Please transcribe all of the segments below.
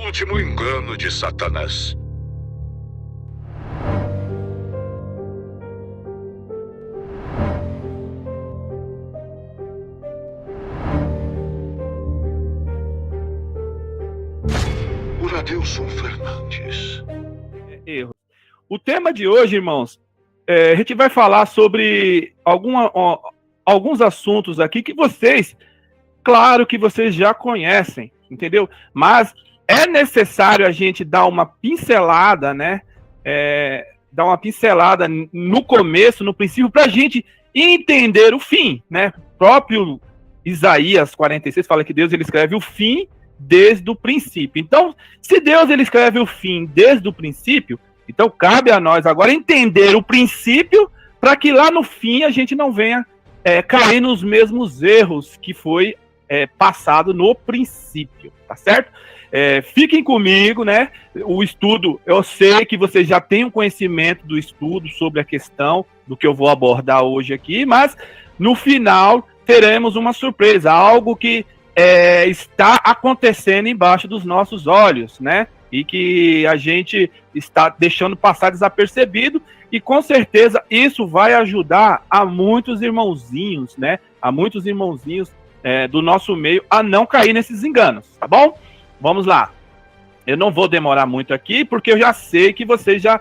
último engano de Satanás. Por Adelson Fernandes. Erro. O tema de hoje, irmãos, a gente vai falar sobre alguns assuntos aqui que vocês, claro que vocês já conhecem, entendeu? Mas é necessário a gente dar uma pincelada, né? Dar uma pincelada no começo, no princípio, para a gente entender o fim, né? O próprio Isaías 46 fala que Deus ele escreve o fim desde o princípio. Então, se Deus ele escreve o fim desde o princípio, então cabe a nós agora entender o princípio para que lá no fim a gente não venha cair nos mesmos erros que foi passado no princípio, tá certo? Fiquem comigo, né? O estudo, eu sei que vocês já têm um conhecimento do estudo sobre a questão do que eu vou abordar hoje aqui, mas no final teremos uma surpresa, algo que está acontecendo embaixo dos nossos olhos, né? E que a gente está deixando passar desapercebido, e com certeza isso vai ajudar a muitos irmãozinhos, né? A muitos irmãozinhos do nosso meio a não cair nesses enganos, tá bom? Vamos lá. Eu não vou demorar muito aqui, porque eu já sei que vocês já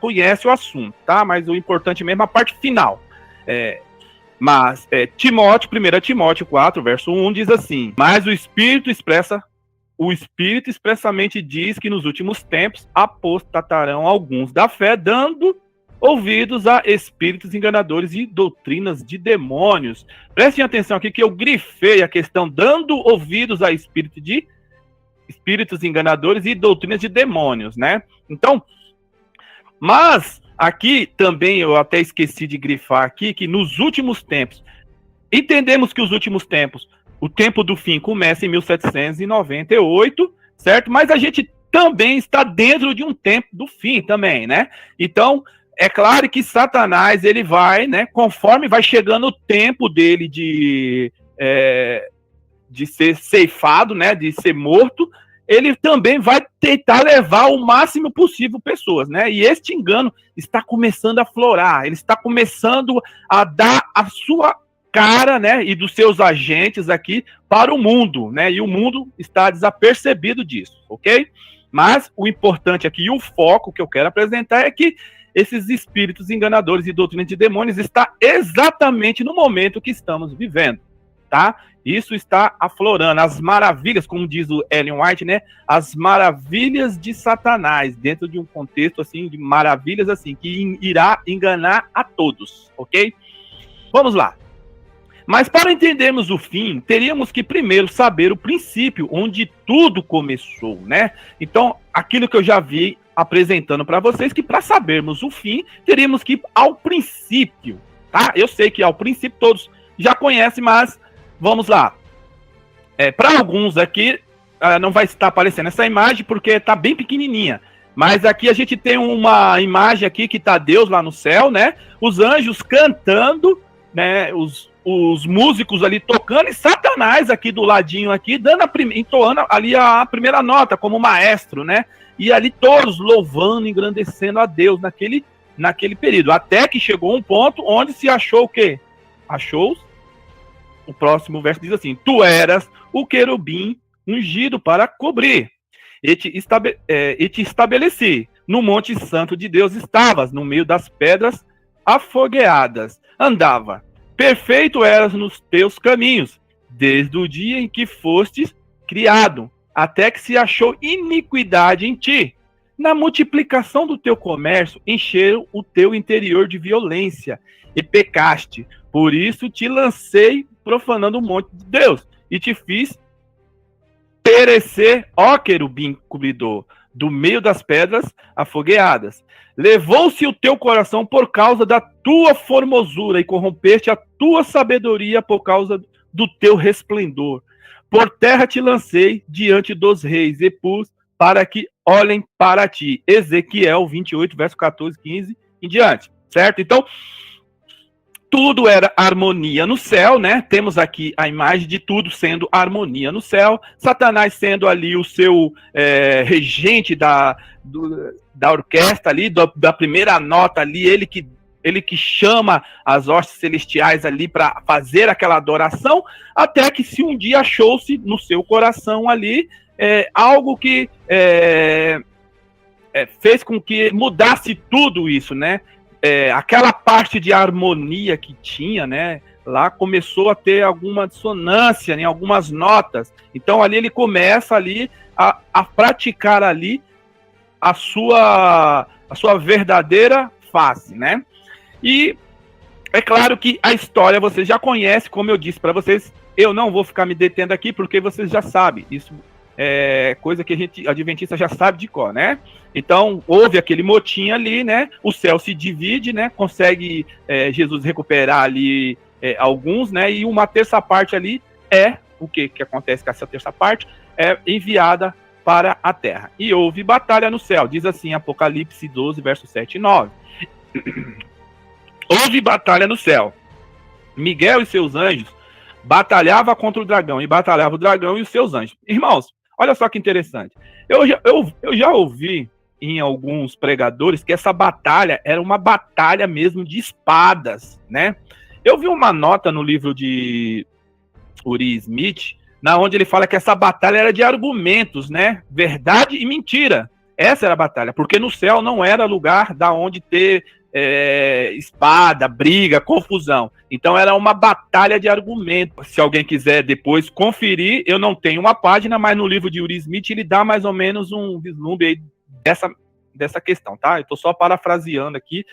conhecem o assunto, tá? Mas o importante mesmo é a parte final. Mas 1 Timóteo 4, verso 1 diz assim: mas o Espírito expressamente diz que nos últimos tempos apostatarão alguns da fé, dando ouvidos a espíritos enganadores e doutrinas de demônios. Prestem atenção aqui que eu grifei a questão dando ouvidos a espíritos enganadores e doutrinas de demônios, né? Então, mas aqui também eu até esqueci de grifar aqui que nos últimos tempos, entendemos que os últimos tempos, o tempo do fim começa em 1798, certo? Mas a gente também está dentro de um tempo do fim também, né? Então, é claro que Satanás, ele vai, né? Conforme vai chegando o tempo dele de ser ceifado, né? De ser morto, ele também vai tentar levar o máximo possível pessoas, né? E este engano está começando a florar, ele está começando a dar a sua cara, né, e dos seus agentes aqui para o mundo, né, e o mundo está desapercebido disso, ok? Mas o importante aqui, e o foco que eu quero apresentar é que esses espíritos enganadores e doutrinas de demônios está exatamente no momento que estamos vivendo, tá? Isso está aflorando, as maravilhas, como diz o Ellen White, né, as maravilhas de Satanás, dentro de um contexto, assim, de maravilhas, assim, que irá enganar a todos, ok? Vamos lá. Mas para entendermos o fim, teríamos que primeiro saber o princípio, onde tudo começou, né? Então, aquilo que eu já vi apresentando para vocês, que para sabermos o fim, teríamos que ir ao princípio, tá? Eu sei que ao princípio todos já conhecem, mas vamos lá. Para alguns aqui, não vai estar aparecendo essa imagem, porque está bem pequenininha. Mas aqui a gente tem uma imagem aqui que está Deus lá no céu, né? Os anjos cantando, né? Os músicos ali tocando, e Satanás aqui do ladinho aqui, entoando ali a primeira nota, como maestro, né? E ali todos louvando, engrandecendo a Deus naquele período. Até que chegou um ponto onde se achou o quê? Achou, o próximo verso diz assim: tu eras o querubim ungido para cobrir, e te estabeleci. No monte santo de Deus estavas, no meio das pedras afogueadas. Andava. Perfeito eras nos teus caminhos, desde o dia em que fostes criado, até que se achou iniquidade em ti. Na multiplicação do teu comércio, encheram o teu interior de violência, e pecaste. Por isso te lancei profanando o monte de Deus, e te fiz perecer, ó querubim cobridor, do meio das pedras afogueadas. Levou-se o teu coração por causa da tua formosura, e corrompeste a tua sabedoria por causa do teu resplendor. Por terra te lancei diante dos reis, e pus para que olhem para ti. Ezequiel 28, verso 14, 15 em diante, certo? Então, tudo era harmonia no céu, né? Temos aqui a imagem de tudo sendo harmonia no céu. Satanás sendo ali o seu regente da orquestra ali, da primeira nota ali, ele que chama as hostes celestiais ali para fazer aquela adoração, até que se um dia achou-se no seu coração ali algo que fez com que mudasse tudo isso, né? Aquela parte de harmonia que tinha, né? Lá começou a ter alguma dissonância em algumas notas. Então ali ele começa ali a praticar ali a sua verdadeira face, né? E é claro que a história você já conhece, como eu disse para vocês. Eu não vou ficar me detendo aqui porque vocês já sabem. Isso é coisa que a adventista já sabe de cor, né? Então, houve aquele motim ali, né? O céu se divide, né? Consegue Jesus recuperar ali alguns, né? E uma terça parte ali o que acontece com essa terça parte? É enviada para a terra. E houve batalha no céu. Diz assim, Apocalipse 12, versos 7 e 9. Houve batalha no céu. Miguel e seus anjos batalhavam contra o dragão. E batalhava o dragão e os seus anjos. Irmãos, olha só que interessante. Eu já ouvi em alguns pregadores que essa batalha era uma batalha mesmo de espadas, né? Eu vi uma nota no livro de Uri Smith, na onde ele fala que essa batalha era de argumentos, né? Verdade e mentira. Essa era a batalha, porque no céu não era lugar da onde ter espada, briga, confusão. Então era uma batalha de argumentos. Se alguém quiser depois conferir, eu não tenho uma página, mas no livro de Uri Smith ele dá mais ou menos um vislumbre aí dessa questão, tá? Eu tô só parafraseando aqui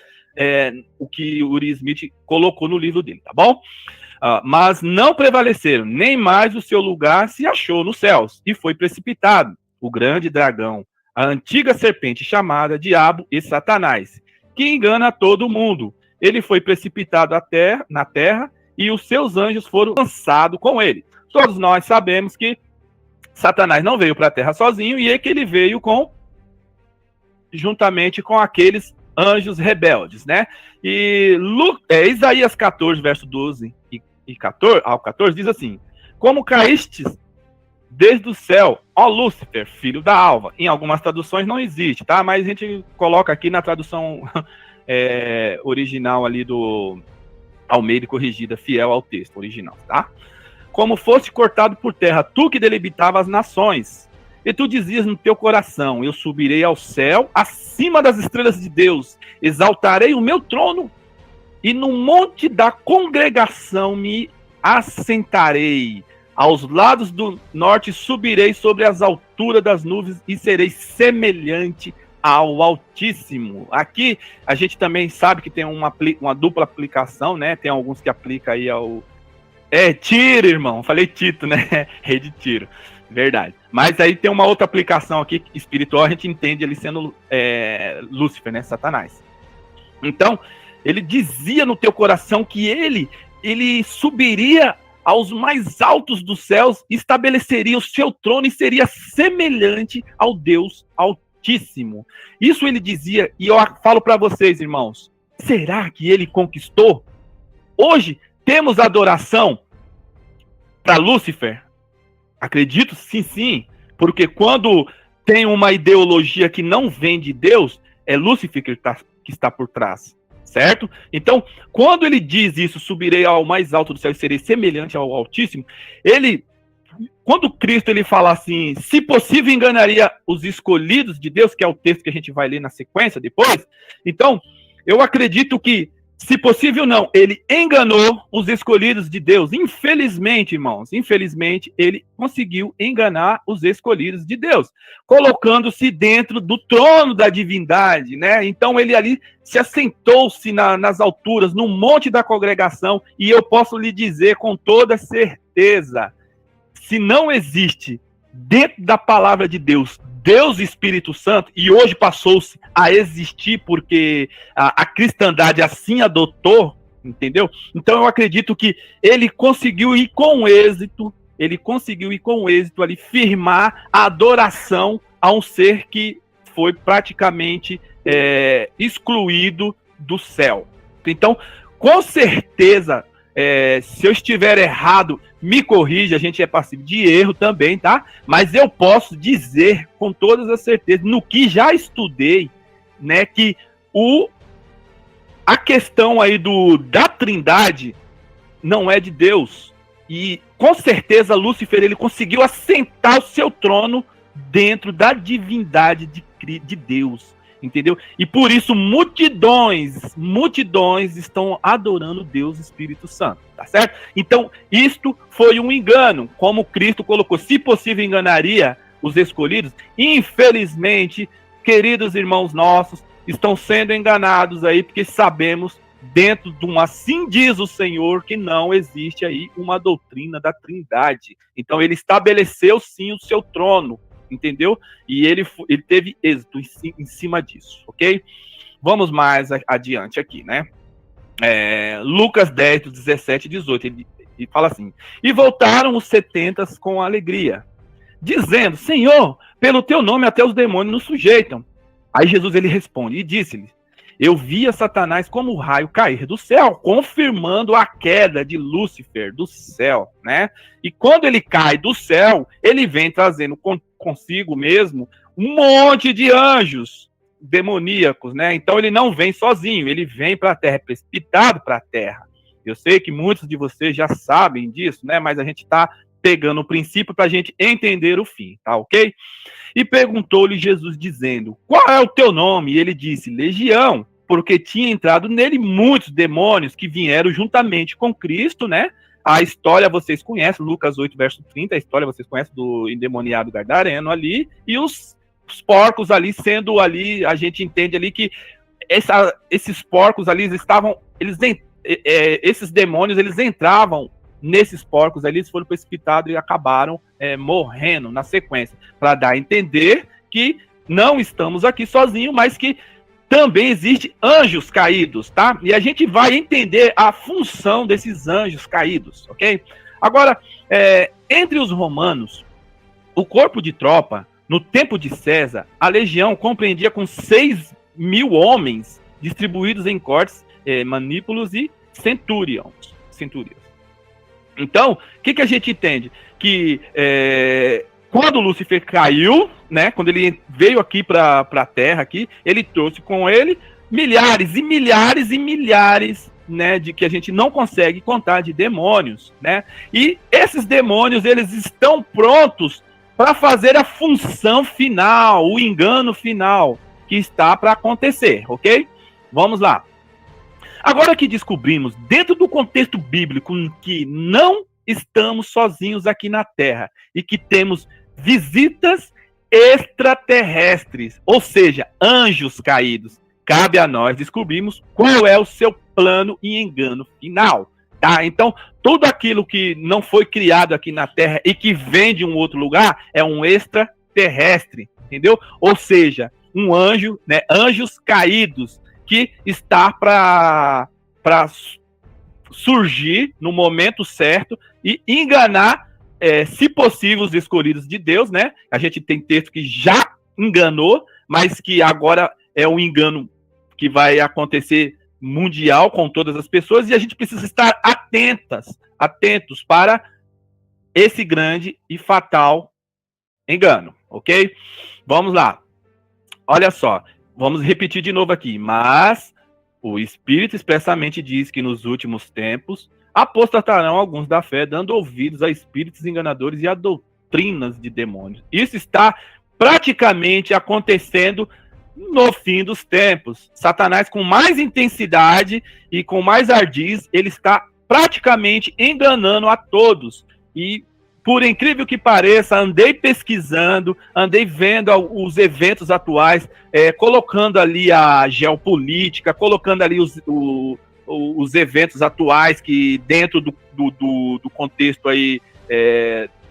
o que Uri Smith colocou no livro dele, tá bom? Mas não prevaleceram, nem mais o seu lugar se achou nos céus, e foi precipitado o grande dragão, a antiga serpente chamada Diabo e Satanás, que engana todo mundo. Ele foi precipitado na terra e os seus anjos foram lançados com ele. Todos nós sabemos que Satanás não veio para a terra sozinho e que ele veio juntamente com aqueles anjos rebeldes, né? E Isaías 14, verso 12 e 14 ao 14 diz assim: como caístes desde o céu, ó Lúcifer, filho da alva. Em algumas traduções não existe, tá? Mas a gente coloca aqui na tradução original ali do Almeida corrigida, fiel ao texto original, tá? Como fosse cortado por terra, tu que delimitava as nações. E tu dizias no teu coração: eu subirei ao céu, acima das estrelas de Deus, exaltarei o meu trono, e no monte da congregação me assentarei. Aos lados do norte subirei sobre as alturas das nuvens e serei semelhante ao Altíssimo. Aqui a gente também sabe que tem uma dupla aplicação, né? Tem alguns que aplicam aí ao... Tiro, irmão. Falei Tito, né? Rei de Tiro. Verdade. Mas aí tem uma outra aplicação aqui espiritual, a gente entende ele sendo Lúcifer, né? Satanás. Então, ele dizia no teu coração que ele subiria aos mais altos dos céus, estabeleceria o seu trono e seria semelhante ao Deus Altíssimo. Isso ele dizia, e eu falo para vocês, irmãos, será que ele conquistou? Hoje temos adoração para Lúcifer? Acredito sim, porque quando tem uma ideologia que não vem de Deus, é Lúcifer que está por trás. Certo? Então, quando ele diz isso, subirei ao mais alto do céu e serei semelhante ao Altíssimo, quando Cristo ele fala assim, se possível enganaria os escolhidos de Deus, que é o texto que a gente vai ler na sequência depois, então, eu acredito que, se possível não, ele enganou os escolhidos de Deus. Infelizmente, irmãos, ele conseguiu enganar os escolhidos de Deus, colocando-se dentro do trono da divindade, né? Então ele ali se assentou-se nas alturas, no monte da congregação, e eu posso lhe dizer com toda certeza, se não existe dentro da palavra de Deus, Deus e Espírito Santo, e hoje passou-se a existir porque a cristandade assim adotou, entendeu? Então eu acredito que ele conseguiu ir com êxito ali firmar a adoração a um ser que foi praticamente excluído do céu. Então, com certeza, se eu estiver errado, me corrija, a gente é passivo de erro também, tá? Mas eu posso dizer com todas as certezas, no que já estudei, né, que a questão aí da Trindade não é de Deus. E com certeza Lúcifer, ele conseguiu assentar o seu trono dentro da divindade de Deus, entendeu? E por isso multidões estão adorando Deus Espírito Santo, tá certo? Então, isto foi um engano, como Cristo colocou, se possível enganaria os escolhidos. Infelizmente, queridos irmãos nossos, estão sendo enganados aí, porque sabemos, dentro de um assim diz o Senhor, que não existe aí uma doutrina da Trindade. Então ele estabeleceu sim o seu trono, entendeu? E ele teve êxito em cima disso, ok? Vamos mais adiante aqui, né? Lucas 10, 17 e 18, ele fala assim: e voltaram os 70 com alegria, dizendo, Senhor, pelo teu nome até os demônios nos sujeitam. Aí Jesus, ele responde e disse-lhe, eu via Satanás como raio cair do céu, confirmando a queda de Lúcifer do céu, né? E quando ele cai do céu, ele vem trazendo consigo mesmo um monte de anjos demoníacos, né? Então ele não vem sozinho, ele vem para a terra, precipitado para a terra. Eu sei que muitos de vocês já sabem disso, né? Mas a gente está pegando o princípio para a gente entender o fim, tá ok? E perguntou-lhe Jesus, dizendo, qual é o teu nome? E ele disse, Legião, porque tinha entrado nele muitos demônios que vieram juntamente com Cristo, né? A história vocês conhecem, Lucas 8, verso 30, a história vocês conhecem do endemoniado Gadareno ali, e os porcos ali sendo ali, a gente entende ali que esses porcos ali esses demônios, eles entravam nesses porcos ali, eles foram precipitados e acabaram morrendo na sequência, para dar a entender que não estamos aqui sozinhos, mas que também existem anjos caídos, tá? E a gente vai entender a função desses anjos caídos, ok? Agora, entre os romanos, o corpo de tropa, no tempo de César, a legião compreendia com 6.000 homens distribuídos em cortes, manípulos e centúrios. Então, o que a gente entende? Que quando Lúcifer caiu, né, quando ele veio aqui para a Terra, aqui, ele trouxe com ele milhares e milhares e milhares, né, de que a gente não consegue contar de demônios, né? E esses demônios, eles estão prontos para fazer a função final, o engano final que está para acontecer, ok? Vamos lá. Agora que descobrimos, dentro do contexto bíblico, que não estamos sozinhos aqui na Terra e que temos visitas extraterrestres, ou seja, anjos caídos, cabe a nós descobrirmos qual é o seu plano e engano final, tá? Então, tudo aquilo que não foi criado aqui na Terra e que vem de um outro lugar é um extraterrestre, entendeu? Ou seja, um anjo, né? Anjos caídos, que está para surgir no momento certo e enganar, se possível, os escolhidos de Deus, né? A gente tem texto que já enganou, mas que agora é um engano que vai acontecer mundial com todas as pessoas, e a gente precisa estar atentos para esse grande e fatal engano, ok? Vamos lá. Olha só. Vamos repetir de novo aqui. Mas o Espírito expressamente diz que nos últimos tempos apostatarão alguns da fé, dando ouvidos a espíritos enganadores e a doutrinas de demônios. Isso está praticamente acontecendo no fim dos tempos. Satanás, com mais intensidade e com mais ardiz, ele está praticamente enganando a todos. E por incrível que pareça, andei pesquisando, andei vendo os eventos atuais, colocando ali a geopolítica, colocando ali os eventos atuais que dentro do contexto aí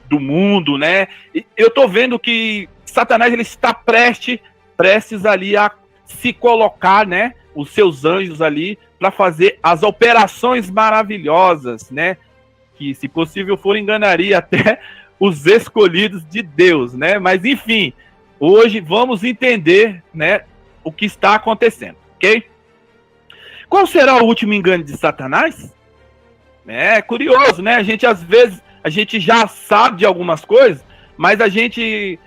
do mundo, né? Eu tô vendo que Satanás, ele está prestes ali a se colocar, né? Os seus anjos ali para fazer as operações maravilhosas, né? Que, se possível for, enganaria até os escolhidos de Deus, né? Mas, enfim, hoje vamos entender, né, o que está acontecendo, ok? Qual será o último engano de Satanás? É curioso, né? A gente, às vezes, a gente já sabe de algumas coisas, mas a gente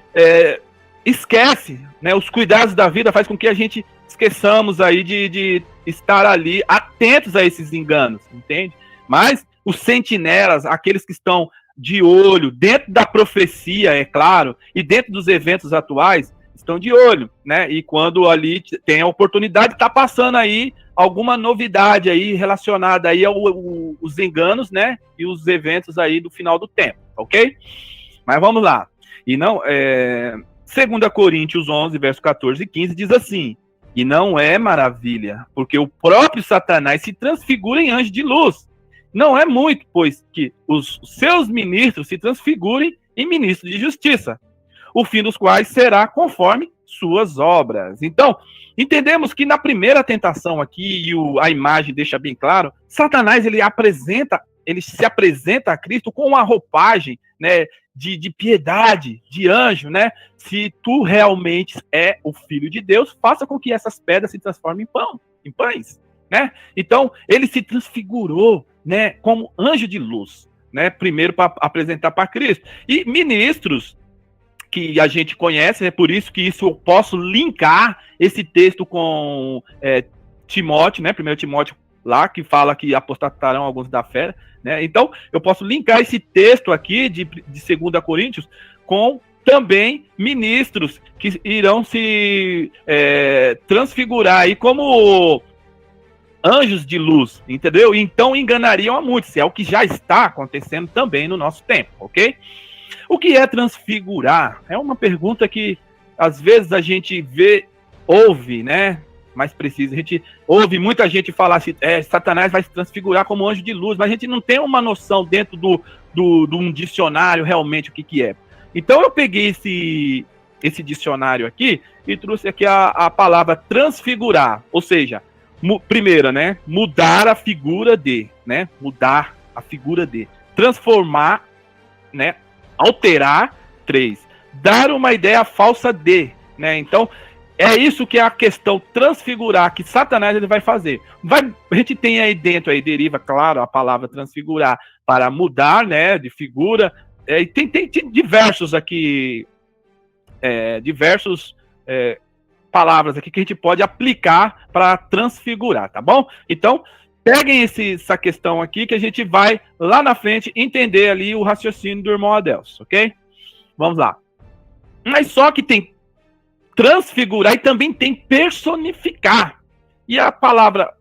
esquece, né? Os cuidados da vida faz com que a gente esqueçamos aí de estar ali atentos a esses enganos, entende? Mas os sentinelas, aqueles que estão de olho, dentro da profecia, é claro, e dentro dos eventos atuais, estão de olho, né? E quando ali tem a oportunidade, está passando aí alguma novidade aí relacionada aí aos enganos, né? E os eventos aí do final do tempo, ok? Mas vamos lá. E não, 2 Coríntios 11, verso 14 e 15 diz assim: e não é maravilha, porque o próprio Satanás se transfigura em anjo de luz. Não é muito, pois que os seus ministros se transfigurem em ministros de justiça, o fim dos quais será conforme suas obras. Então, entendemos que na primeira tentação aqui, e a imagem deixa bem claro, Satanás ele se apresenta a Cristo com uma roupagem, né, de piedade, de anjo, né? Se tu realmente é o Filho de Deus, faça com que essas pedras se transformem em pães, né? Então, ele se transfigurou, né, como anjo de luz, né? Primeiro para apresentar para Cristo. E ministros que a gente conhece, é por isso que isso eu posso linkar esse texto com Timóteo, né? 1 Timóteo lá, que fala que apostatarão alguns da fé, né? Então, eu posso linkar esse texto aqui de 2 Coríntios com também ministros que irão se transfigurar aí como anjos de luz, entendeu? Então enganariam a muitos, é o que já está acontecendo também no nosso tempo, ok? O que é transfigurar? É uma pergunta que às vezes a gente ouve, né? Mais preciso, a gente ouve muita gente falar assim, Satanás vai se transfigurar como anjo de luz, mas a gente não tem uma noção dentro de um dicionário realmente o que é. Então eu peguei esse dicionário aqui e trouxe aqui a palavra transfigurar, ou seja, primeira, né? Mudar a figura de, né? Mudar a figura de. Transformar, né? Alterar, 3. Dar uma ideia falsa de, né? Então, é isso que é a questão transfigurar, que Satanás ele vai fazer. A gente tem aí dentro, aí deriva, claro, a palavra transfigurar para mudar, né? De figura. E tem diversos aqui, palavras aqui que a gente pode aplicar para transfigurar, tá bom? Então, peguem essa questão aqui que a gente vai lá na frente entender ali o raciocínio do irmão Adelso, ok? Vamos lá. Mas só que tem transfigurar e também tem personificar. E a palavra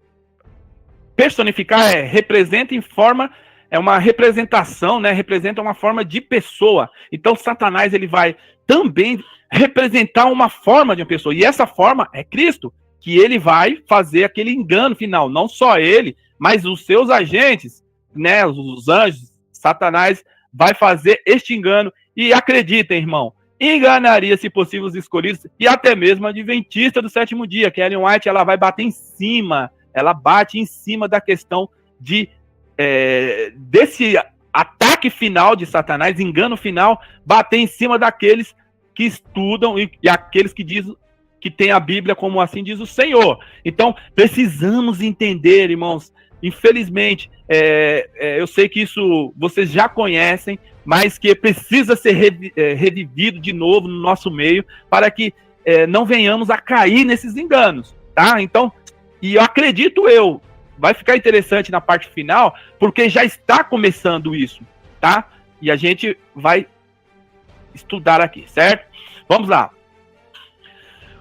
personificar representa em forma, é uma representação, né? Representa uma forma de pessoa. Então, Satanás ele vai também representar uma forma de uma pessoa. E essa forma é Cristo, que ele vai fazer aquele engano final. Não só ele, mas os seus agentes, né? Os anjos, Satanás vai fazer este engano. E acreditem, irmão, enganaria, se possível, os escolhidos e até mesmo a adventista do sétimo dia, que Ellen White, ela vai bater em cima, ela bate em cima da questão desse ataque final de Satanás, engano final, bater em cima daqueles que estudam e aqueles que dizem que tem a Bíblia como assim diz o Senhor. Então, precisamos entender, irmãos, infelizmente, eu sei que isso vocês já conhecem, mas que precisa ser revivido de novo no nosso meio, para que não venhamos a cair nesses enganos, tá? Então, e eu acredito vai ficar interessante na parte final, porque já está começando isso, tá? E a gente vai estudar aqui, certo? Vamos lá.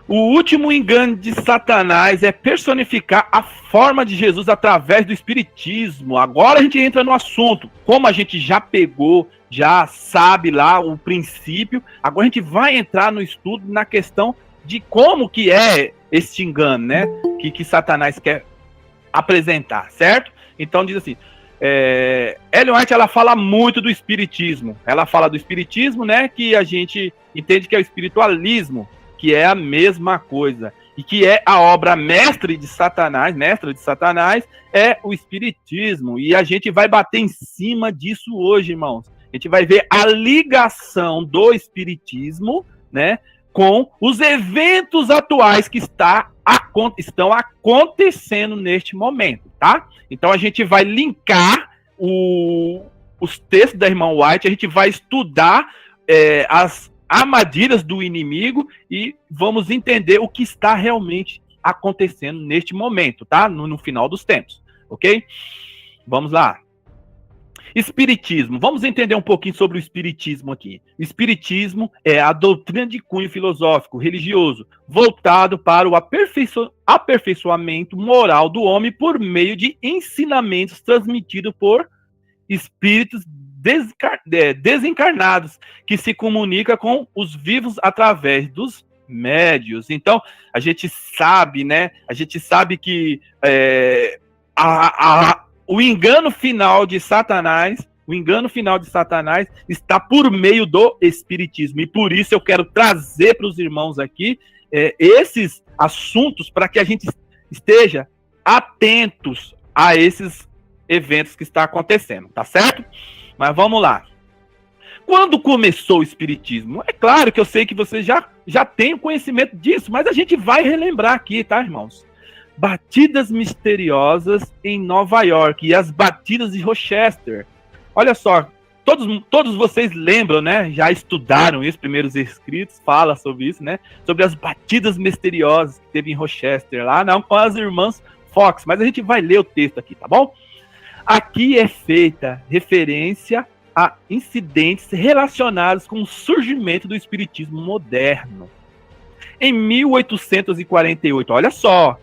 O último engano de Satanás é personificar a forma de Jesus através do espiritismo. Agora a gente entra no assunto. Como a gente já pegou, já sabe lá o princípio, agora a gente vai entrar no estudo na questão de como que é esse engano, né? Que Satanás quer apresentar, certo? Então diz assim, Ellen White, ela fala muito do espiritismo. Ela fala do espiritismo, né? Que a gente entende que é o espiritualismo, que é a mesma coisa, e que é a obra mestra de Satanás, é o espiritismo, e a gente vai bater em cima disso hoje, irmãos. A gente vai ver a ligação do espiritismo, né, com os eventos atuais que estão acontecendo neste momento, tá? Então a gente vai linkar os textos da irmã White, a gente vai estudar as armadilhas do inimigo e vamos entender o que está realmente acontecendo neste momento, tá? No final dos tempos, ok? Vamos lá. Espiritismo. Vamos entender um pouquinho sobre o espiritismo aqui. O espiritismo é a doutrina de cunho filosófico, religioso, voltado para o aperfeiçoamento moral do homem por meio de ensinamentos transmitidos por espíritos desencarnados, que se comunicam com os vivos através dos médios. Então, a gente sabe, né? A gente sabe que o engano final de Satanás está por meio do espiritismo. E por isso eu quero trazer para os irmãos aqui esses assuntos para que a gente esteja atentos a esses eventos que está acontecendo, tá certo? Mas vamos lá. Quando começou o espiritismo? É claro que eu sei que você já tem conhecimento disso, mas a gente vai relembrar aqui, tá, irmãos? Batidas misteriosas em Nova York e as batidas de Rochester. Olha só, todos vocês lembram, né? Já estudaram isso, primeiros escritos, fala sobre isso, né? Sobre as batidas misteriosas que teve em Rochester, lá não com as irmãs Fox, mas a gente vai ler o texto aqui, tá bom? Aqui é feita referência a incidentes relacionados com o surgimento do espiritismo moderno. Em 1848, olha só,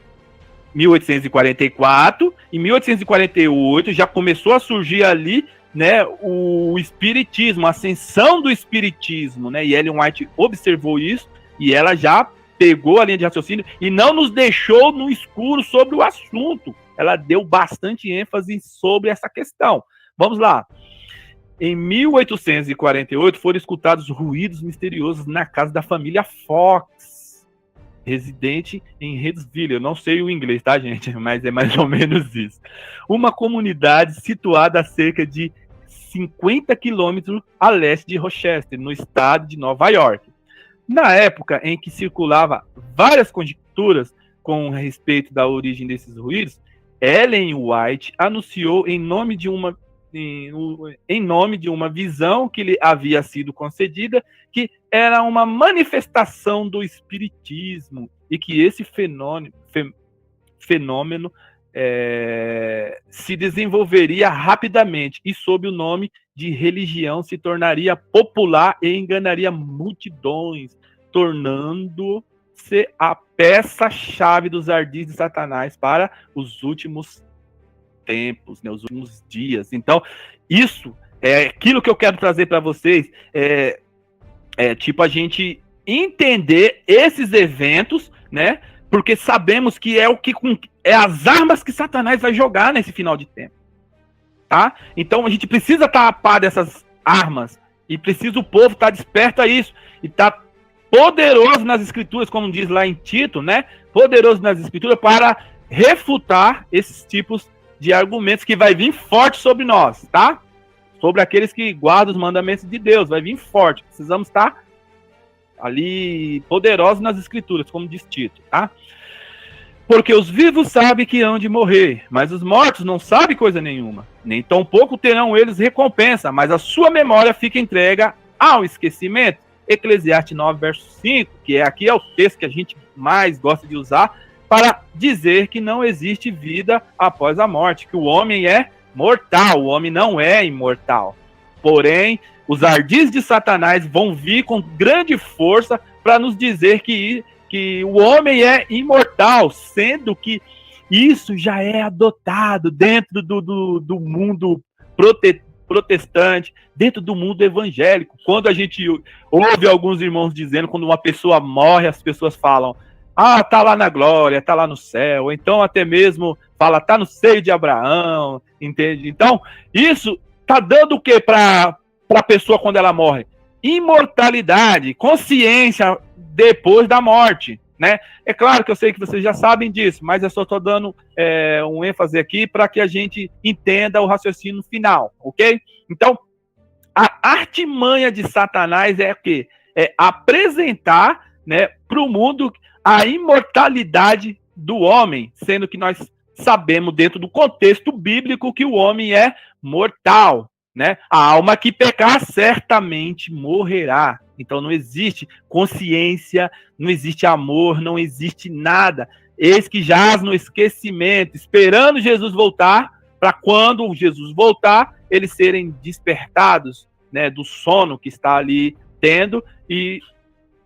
1844 e 1848 já começou a surgir ali, né, o espiritismo, a ascensão do espiritismo, né? E Ellen White observou isso e ela já pegou a linha de raciocínio e não nos deixou no escuro sobre o assunto. Ela deu bastante ênfase sobre essa questão. Vamos lá. Em 1848 foram escutados ruídos misteriosos na casa da família Fox, residente em Redesville. Eu não sei o inglês, tá, gente? Mas é mais ou menos isso. Uma comunidade situada a cerca de 50 quilômetros a leste de Rochester, no estado de Nova York. Na época em que circulava várias conjecturas com respeito da origem desses ruídos, Ellen White anunciou em nome de uma visão que lhe havia sido concedida, que era uma manifestação do espiritismo e que esse fenômeno se desenvolveria rapidamente e sob o nome de religião se tornaria popular e enganaria multidões, tornando-se a peça-chave dos ardis de Satanás para os últimos tempos, né, os últimos dias. Então, isso é aquilo que eu quero trazer para vocês, tipo a gente entender esses eventos, né? Porque sabemos que é as armas que Satanás vai jogar nesse final de tempo, tá? Então a gente precisa estar a par dessas armas e precisa o povo estar desperto a isso e estar poderoso nas escrituras, como diz lá em Tito, né? Poderoso nas escrituras para refutar esses tipos de argumentos que vai vir forte sobre nós, tá? Sobre aqueles que guardam os mandamentos de Deus, vai vir forte. Precisamos estar ali poderosos nas escrituras, como diz Tito, tá? Porque os vivos sabem que hão de morrer, mas os mortos não sabem coisa nenhuma. Nem tampouco terão eles recompensa, mas a sua memória fica entregue ao esquecimento. Eclesiastes 9, verso 5, que aqui é o texto que a gente mais gosta de usar, para dizer que não existe vida após a morte, que o homem é mortal, o homem não é imortal. Porém, os ardis de Satanás vão vir com grande força para nos dizer que o homem é imortal, sendo que isso já é adotado dentro do mundo protestante, dentro do mundo evangélico. Quando a gente ouve alguns irmãos dizendo, quando uma pessoa morre, as pessoas falam: ah, tá lá na glória, tá lá no céu. Ou então até mesmo fala, tá no seio de Abraão, entende? Então, isso tá dando o que para a pessoa quando ela morre? Imortalidade, consciência depois da morte, né? É claro que eu sei que vocês já sabem disso, mas eu só estou dando um ênfase aqui para que a gente entenda o raciocínio final, ok? Então, a artimanha de Satanás é o quê? É apresentar né, para o mundo a imortalidade do homem, sendo que nós sabemos dentro do contexto bíblico que o homem é mortal, né? A alma que pecar certamente morrerá. Então não existe consciência, não existe amor, não existe nada. Eis que jaz no esquecimento, esperando Jesus voltar, para quando Jesus voltar, eles serem despertados, né, do sono que está ali tendo e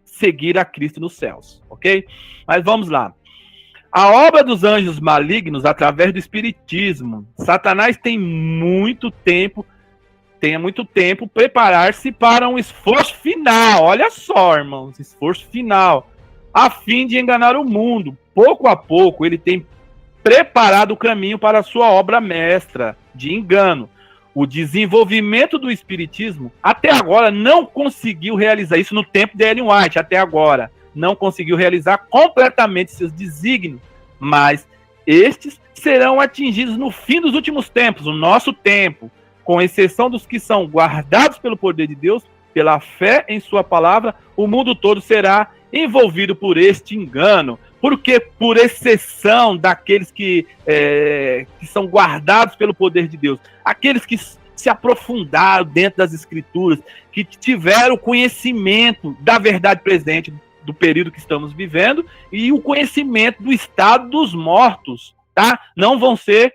seguir a Cristo nos céus, ok? Mas vamos lá. A obra dos anjos malignos através do espiritismo. Satanás tem há muito tempo preparar-se para um esforço final. Olha só, irmãos, esforço final, a fim de enganar o mundo. Pouco a pouco, ele tem preparado o caminho para a sua obra mestra de engano. O desenvolvimento do espiritismo, até agora, não conseguiu realizar isso no tempo de Ellen White, até agora. Não conseguiu realizar completamente seus desígnios, mas estes serão atingidos no fim dos últimos tempos, o nosso tempo, com exceção dos que são guardados pelo poder de Deus, pela fé em sua palavra, o mundo todo será envolvido por este engano. Porque, por exceção daqueles que são guardados pelo poder de Deus, aqueles que se aprofundaram dentro das Escrituras, que tiveram conhecimento da verdade presente do período que estamos vivendo e o conhecimento do estado dos mortos, tá? Não vão ser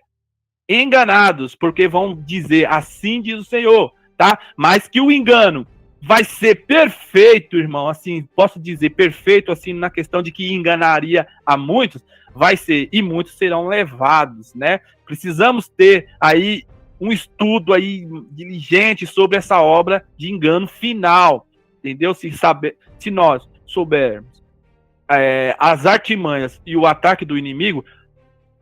enganados, porque vão dizer, assim diz o Senhor, tá? Mas que o engano vai ser perfeito, irmão, assim, posso dizer perfeito, assim, na questão de que enganaria a muitos, vai ser, e muitos serão levados, né? Precisamos ter aí um estudo aí diligente sobre essa obra de engano final, entendeu? Se nós soubermos as artimanhas e o ataque do inimigo,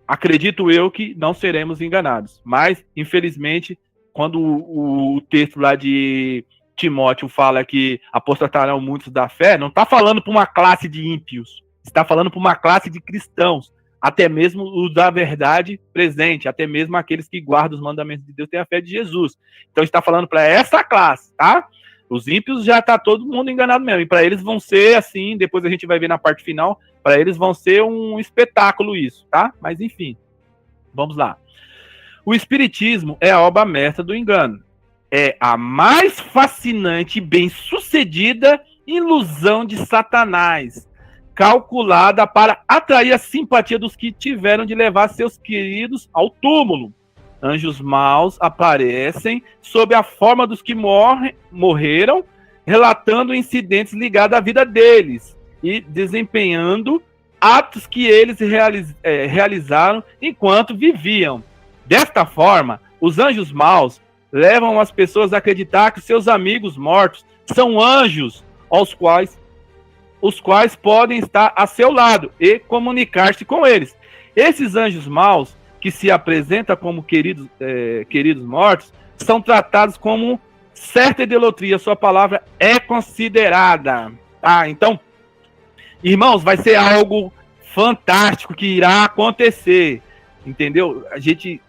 acredito eu que não seremos enganados. Mas, infelizmente, quando o texto lá de Timóteo fala que apostatarão muitos da fé, não está falando para uma classe de ímpios, está falando para uma classe de cristãos, até mesmo os da verdade presente, até mesmo aqueles que guardam os mandamentos de Deus têm a fé de Jesus. Então está falando para essa classe, tá? Os ímpios já está todo mundo enganado mesmo, e para eles vão ser assim, depois a gente vai ver na parte final, para eles vão ser um espetáculo isso, tá? Mas enfim, vamos lá. O espiritismo é a obra mestra do engano. É a mais fascinante e bem-sucedida ilusão de Satanás, calculada para atrair a simpatia dos que tiveram de levar seus queridos ao túmulo. Anjos maus aparecem sob a forma dos que morreram, relatando incidentes ligados à vida deles e desempenhando atos que eles realizaram enquanto viviam. Desta forma, os anjos maus levam as pessoas a acreditar que seus amigos mortos são anjos, os quais podem estar a seu lado e comunicar-se com eles. Esses anjos maus, que se apresentam como queridos mortos, são tratados como certa idolatria. Sua palavra é considerada. Tá? Então, irmãos, vai ser algo fantástico que irá acontecer. Entendeu? A gente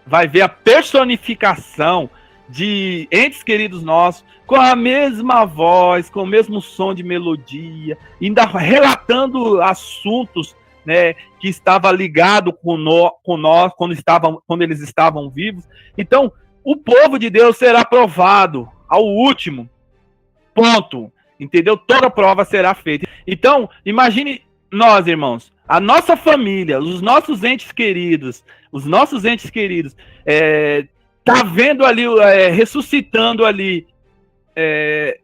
vai ver a personificação de entes queridos nossos, com a mesma voz, com o mesmo som de melodia, ainda relatando assuntos, né, que estava ligado com nós quando eles estavam vivos. Então, o povo de Deus será provado ao último ponto, entendeu? Toda prova será feita. Então, imagine nós, irmãos, a nossa família, os nossos entes queridos, tá vendo ali, ressuscitando ali,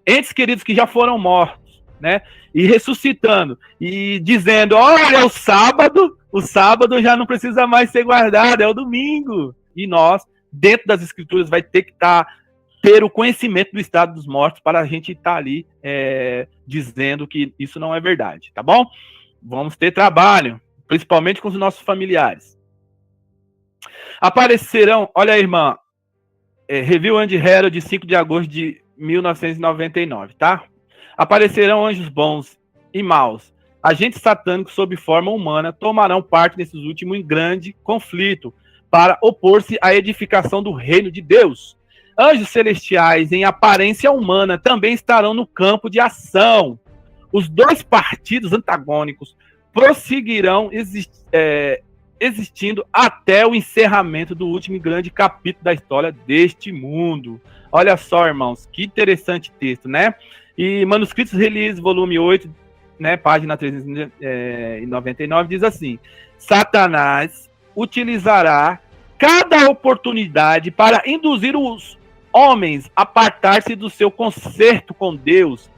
entes queridos que já foram mortos, né? E ressuscitando, e dizendo, olha, o sábado já não precisa mais ser guardado, é o domingo. E nós, dentro das Escrituras, vai ter que ter o conhecimento do estado dos mortos para a gente estar ali dizendo que isso não é verdade, tá bom? Vamos ter trabalho, principalmente com os nossos familiares. Aparecerão, olha aí, irmã, Review and Herald, 5 de agosto de 1999, tá? Aparecerão anjos bons e maus. Agentes satânicos sob forma humana tomarão parte nesses últimos em grande conflito para opor-se à edificação do reino de Deus. Anjos celestiais em aparência humana também estarão no campo de ação. os dois partidos antagônicos prosseguirão existindo até o encerramento do último e grande capítulo da história deste mundo. Olha só, irmãos, que interessante texto, né? E Manuscritos Release, volume 8, né, página 399, diz assim: Satanás utilizará cada oportunidade para induzir os homens a apartar-se do seu concerto com Deus.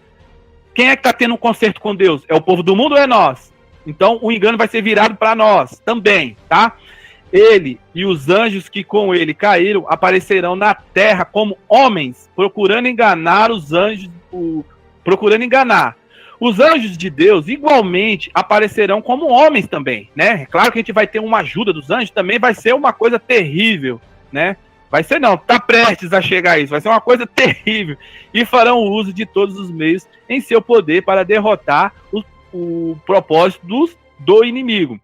Quem é que está tendo um concerto com Deus? É o povo do mundo ou é nós? Então o engano vai ser virado para nós também, tá? Ele e os anjos que com ele caíram aparecerão na terra como homens, procurando enganar os anjos, procurando enganar. Os anjos de Deus igualmente aparecerão como homens também, né? É claro que a gente vai ter uma ajuda dos anjos, também vai ser uma coisa terrível, né? Vai ser não, tá prestes a chegar isso, vai ser uma coisa terrível. E farão uso de todos os meios em seu poder para derrotar o propósito do inimigo.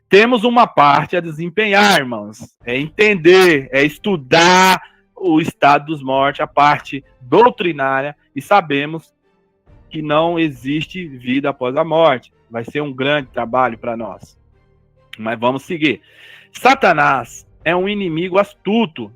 Temos uma parte a desempenhar, irmãos. É entender, é estudar o estado dos mortos, a parte doutrinária, e sabemos que não existe vida após a morte. Vai ser um grande trabalho para nós. Mas vamos seguir. Satanás é um inimigo astuto.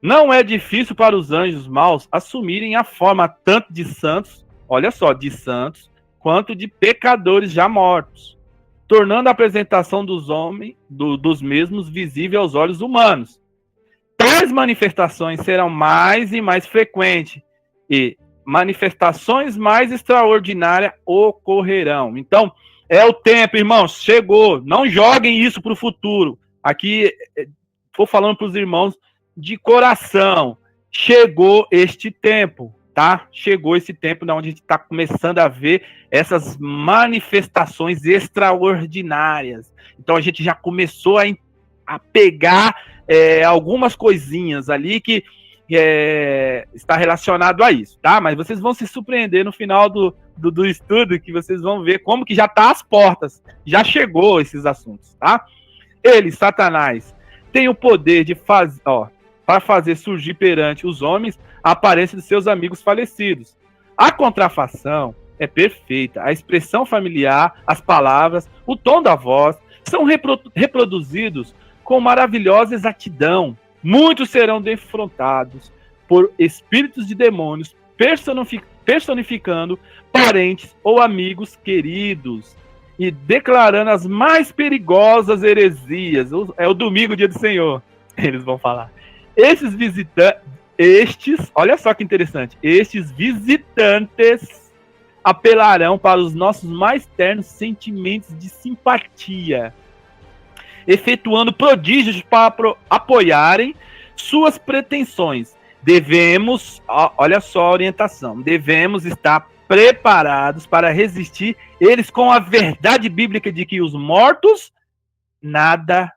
Não é difícil para os anjos maus assumirem a forma tanto de santos, olha só, de santos, quanto de pecadores já mortos, tornando a apresentação dos homens, dos mesmos visível aos olhos humanos. Tais manifestações serão mais e mais frequentes e manifestações mais extraordinárias ocorrerão. Então, é o tempo, irmãos, chegou. Não joguem isso para o futuro. Aqui, estou falando para os irmãos de coração. Chegou este tempo, tá? Chegou esse tempo onde a gente está começando a ver essas manifestações extraordinárias. Então, a gente já começou a pegar algumas coisinhas ali que está relacionado a isso, tá? Mas vocês vão se surpreender no final do estudo, que vocês vão ver como que já está às portas, já chegou esses assuntos, tá? Ele, Satanás, tem o poder de para fazer surgir perante os homens a aparência de seus amigos falecidos. A contrafação é perfeita, a expressão familiar, as palavras, o tom da voz são reproduzidos com maravilhosa exatidão. Muitos serão defrontados por espíritos de demônios, personificando parentes ou amigos queridos e declarando as mais perigosas heresias. É o domingo, dia do Senhor, eles vão falar. Olha só que interessante, estes visitantes apelarão para os nossos mais ternos sentimentos de simpatia, efetuando prodígios para apoiarem suas pretensões. Devemos, olha só a orientação, devemos estar preparados para resistir eles com a verdade bíblica de que os mortos nada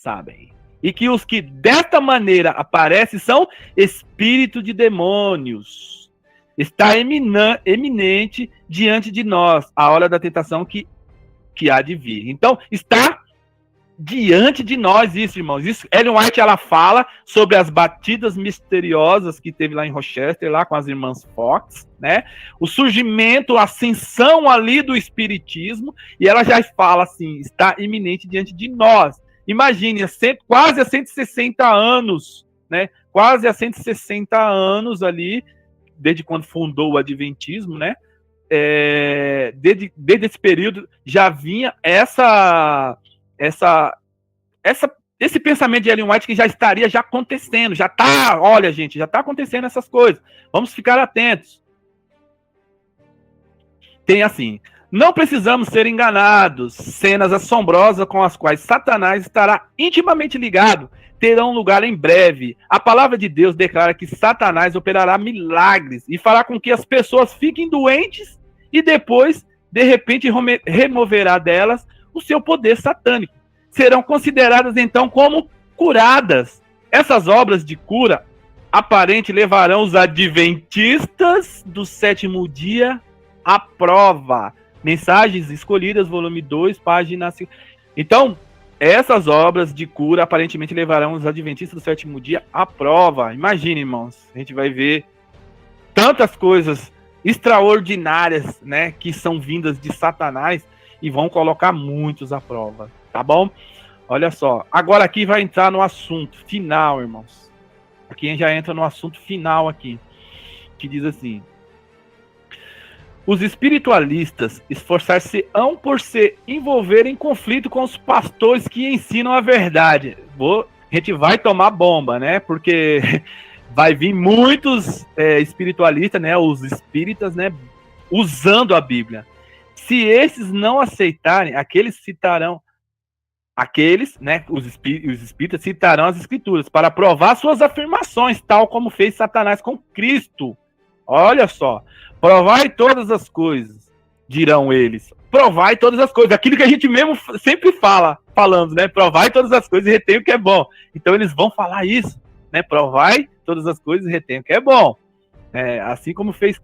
sabem. E que os que desta maneira aparecem são espíritos de demônios. Está eminente diante de nós a hora da tentação que há de vir. Então, está diante de nós isso, irmãos. Isso, Ellen White, ela fala sobre as batidas misteriosas que teve lá em Rochester, lá com as irmãs Fox, né? O surgimento, a ascensão ali do espiritismo, e ela já fala assim, está iminente diante de nós. Imagine, quase há 160 anos, né? Quase há 160 anos ali, desde quando fundou o Adventismo, né? Desde esse período já vinha esse pensamento de Ellen White que já estaria acontecendo, olha gente, já está acontecendo essas coisas, vamos ficar atentos. Tem assim, não precisamos ser enganados, cenas assombrosas com as quais Satanás estará intimamente ligado, terão lugar em breve. A palavra de Deus declara que Satanás operará milagres e fará com que as pessoas fiquem doentes e depois, de repente, removerá delas o seu poder satânico. Serão consideradas, então, como curadas. Essas obras de cura aparente levarão os adventistas do sétimo dia à prova. Mensagens Escolhidas, volume 2, página 5. Então, essas obras de cura aparentemente levarão os adventistas do sétimo dia à prova. Imagine, irmãos, a gente vai ver tantas coisas extraordinárias, né, que são vindas de Satanás e vão colocar muitos à prova, tá bom? Olha só, agora aqui vai entrar no assunto final, irmãos. Aqui a gente já entra no assunto final aqui, que diz assim: os espiritualistas esforçar-se-ão por se envolver em conflito com os pastores que ensinam a verdade. A gente vai tomar bomba, né? Porque vai vir muitos espiritualistas, né? Os espíritas, né? Usando a Bíblia. Se esses não aceitarem, os espíritas citarão as escrituras para provar suas afirmações, tal como fez Satanás com Cristo. Olha só, provai todas as coisas, dirão eles. Provai todas as coisas, aquilo que a gente mesmo sempre falando, né? Provai todas as coisas e retém o que é bom. Então eles vão falar isso, né? Provai todas as coisas e retém o que é bom. Assim como fez...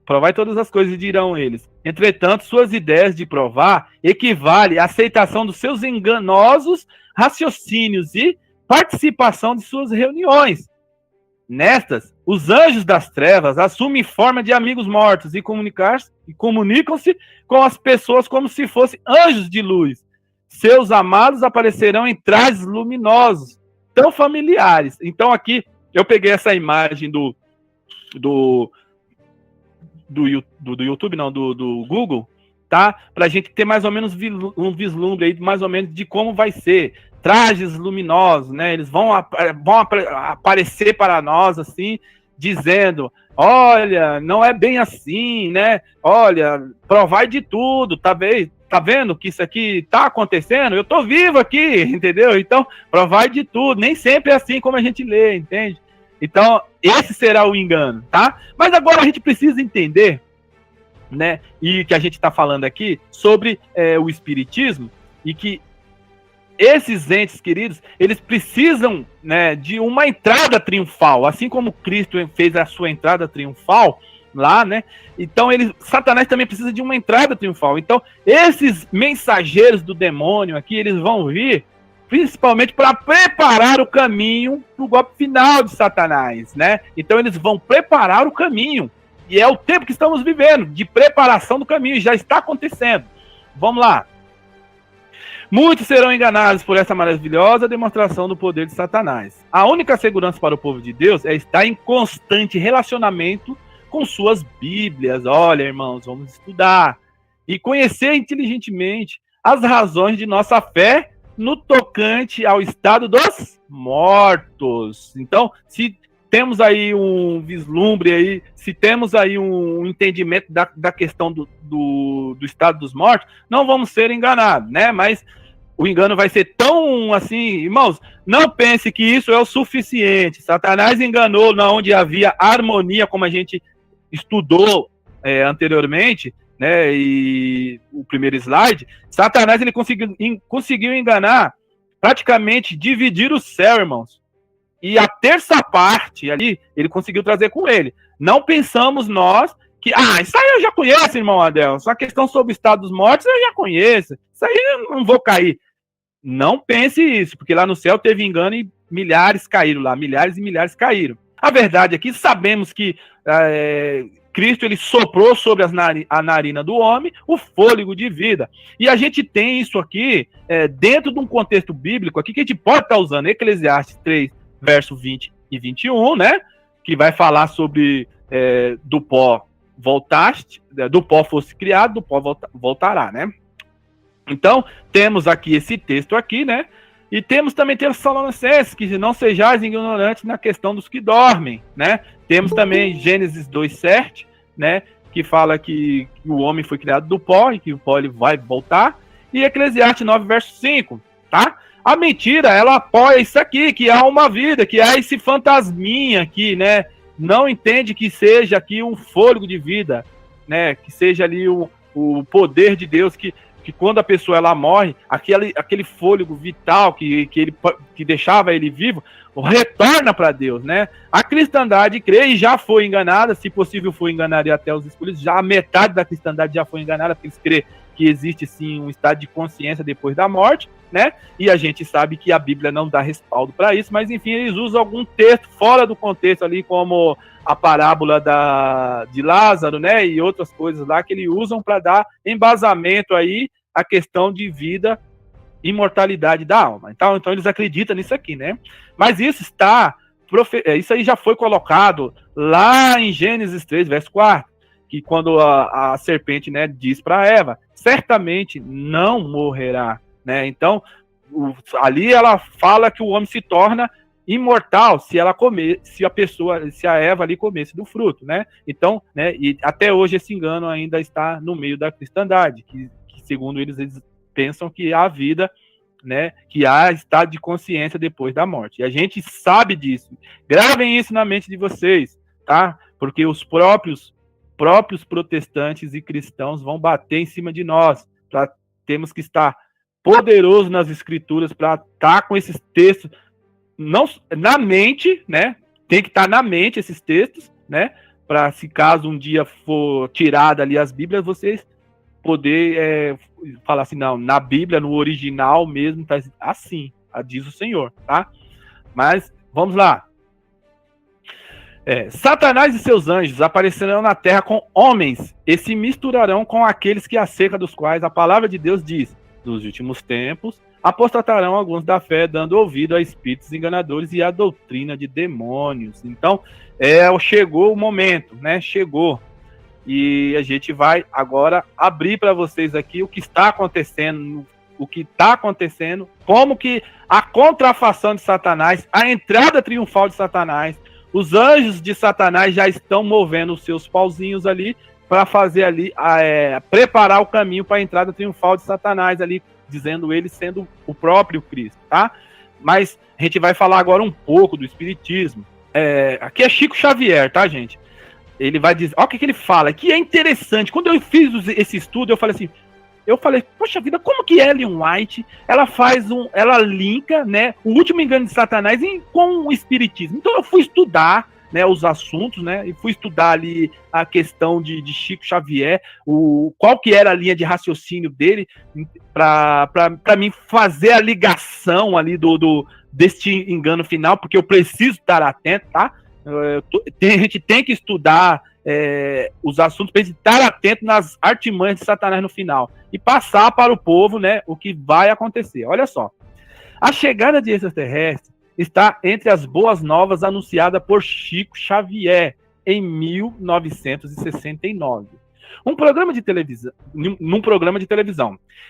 provai todas as coisas, dirão eles. Entretanto, suas ideias de provar equivale à aceitação dos seus enganosos raciocínios e participação de suas reuniões. Nestas, os anjos das trevas assumem forma de amigos mortos e comunicam-se com as pessoas como se fossem anjos de luz. Seus amados aparecerão em trajes luminosos, tão familiares. Então aqui, eu peguei essa imagem do YouTube, não, do Google, tá? Pra gente ter mais ou menos um vislumbre aí, mais ou menos, de como vai ser. Trajes luminosos, né? Eles vão aparecer para nós, assim, dizendo, olha, não é bem assim, né? Olha, provai de tudo, tá vendo que isso aqui tá acontecendo? Eu tô vivo aqui, entendeu? Então, provai de tudo. Nem sempre é assim como a gente lê, entende? Então, esse será o engano, tá? Mas agora a gente precisa entender, né? E que a gente está falando aqui sobre o espiritismo e que esses entes queridos, eles precisam, né, de uma entrada triunfal, assim como Cristo fez a sua entrada triunfal lá, né? Então Satanás também precisa de uma entrada triunfal. Então, esses mensageiros do demônio aqui, eles vão vir principalmente para preparar o caminho para o golpe final de Satanás, né? Então eles vão preparar o caminho. E é o tempo que estamos vivendo, de preparação do caminho, já está acontecendo. Vamos lá. Muitos serão enganados por essa maravilhosa demonstração do poder de Satanás. A única segurança para o povo de Deus é estar em constante relacionamento com suas Bíblias. Olha, irmãos, vamos estudar e conhecer inteligentemente as razões de nossa fé no tocante ao estado dos mortos. Então, se temos aí um vislumbre aí, se temos aí um entendimento da questão do estado dos mortos, não vamos ser enganados, né? Mas o engano vai ser tão assim, irmãos, não pense que isso é o suficiente. Satanás enganou na onde havia harmonia, como a gente estudou anteriormente, né? E o primeiro slide, Satanás ele conseguiu enganar, praticamente dividir o céu, irmãos. E a terça parte ali, ele conseguiu trazer com ele. Não pensamos nós que, isso aí eu já conheço, irmão Adel. Só a questão sobre o estado dos mortos eu já conheço. Isso aí eu não vou cair. Não pense isso, porque lá no céu teve engano e milhares caíram lá. Milhares e milhares caíram. A verdade é que sabemos que Cristo ele soprou sobre a narina do homem o fôlego de vida. E a gente tem isso aqui dentro de um contexto bíblico aqui que a gente pode estar usando. Eclesiastes 3, verso 20 e 21, né? Que vai falar sobre do pó voltaste, do pó fosse criado, do pó voltará, né? Então, temos aqui esse texto aqui, né? E temos também Tessalonicenses, que não sejais ignorantes na questão dos que dormem, né? Temos também Gênesis 2:7, né? Que fala que o homem foi criado do pó e que o pó ele vai voltar. E Eclesiastes 9, verso 5, tá? A mentira, ela apoia isso aqui, que há uma vida, que há esse fantasminha aqui, né? Não entende que seja aqui um fôlego de vida, né? Que seja ali o poder de Deus, que quando a pessoa ela morre, aquele fôlego vital que deixava ele vivo, retorna para Deus, né? A cristandade crê e já foi enganada, se possível foi enganaria até os escolhidos, já a metade da cristandade já foi enganada, porque eles crê que existe sim um estado de consciência depois da morte, né? E a gente sabe que a Bíblia não dá respaldo para isso, mas enfim, eles usam algum texto fora do contexto ali, como a parábola de Lázaro, né? E outras coisas lá que eles usam para dar embasamento aí à questão de vida, imortalidade da alma. Então eles acreditam nisso aqui, né? Mas isso aí já foi colocado lá em Gênesis 3, verso 4, que quando a serpente, né, diz para Eva, certamente não morrerá, né? Então, ali ela fala que o homem se torna imortal se ela comer, se a Eva ali comesse do fruto, né? Então, né, e até hoje esse engano ainda está no meio da cristandade, que segundo eles pensam que há vida, né, que há estado de consciência depois da morte. E a gente sabe disso. Gravem isso na mente de vocês, tá? Porque os próprios protestantes e cristãos vão bater em cima de nós. Temos que estar poderosos nas escrituras para estar com esses textos não na mente, né? Tem que estar na mente esses textos, né? Para se caso um dia for tirada ali as Bíblias, vocês poder falar assim, não, na Bíblia, no original mesmo, tá assim, diz o Senhor, tá? Mas, vamos lá. Satanás e seus anjos aparecerão na terra com homens e se misturarão com aqueles que acerca dos quais a palavra de Deus diz, nos últimos tempos, apostatarão alguns da fé, dando ouvido a espíritos enganadores e a doutrina de demônios. Então, chegou o momento, né? Chegou. E a gente vai agora abrir para vocês aqui o que está acontecendo, como que a contrafação de Satanás, a entrada triunfal de Satanás, os anjos de Satanás já estão movendo os seus pauzinhos ali para fazer ali, preparar o caminho para a entrada triunfal de Satanás ali, dizendo ele sendo o próprio Cristo, tá? Mas a gente vai falar agora um pouco do Espiritismo. Aqui é Chico Xavier, tá, gente? Ele vai dizer, olha o que ele fala, que é interessante. Quando eu fiz esse estudo, eu falei, poxa vida, como que Ellen White, ela linka, né, o último engano de Satanás com o Espiritismo. Então eu fui estudar, né, os assuntos, né, e fui estudar ali a questão de Chico Xavier, qual que era a linha de raciocínio dele, para mim fazer a ligação ali deste engano final, porque eu preciso estar atento, tá? A gente tem que estudar os assuntos para estar atento nas artimanhas de Satanás no final e passar para o povo, né, o que vai acontecer. Olha só, a chegada de extraterrestres está entre as boas novas anunciada por Chico Xavier em 1969. Num programa de televisão.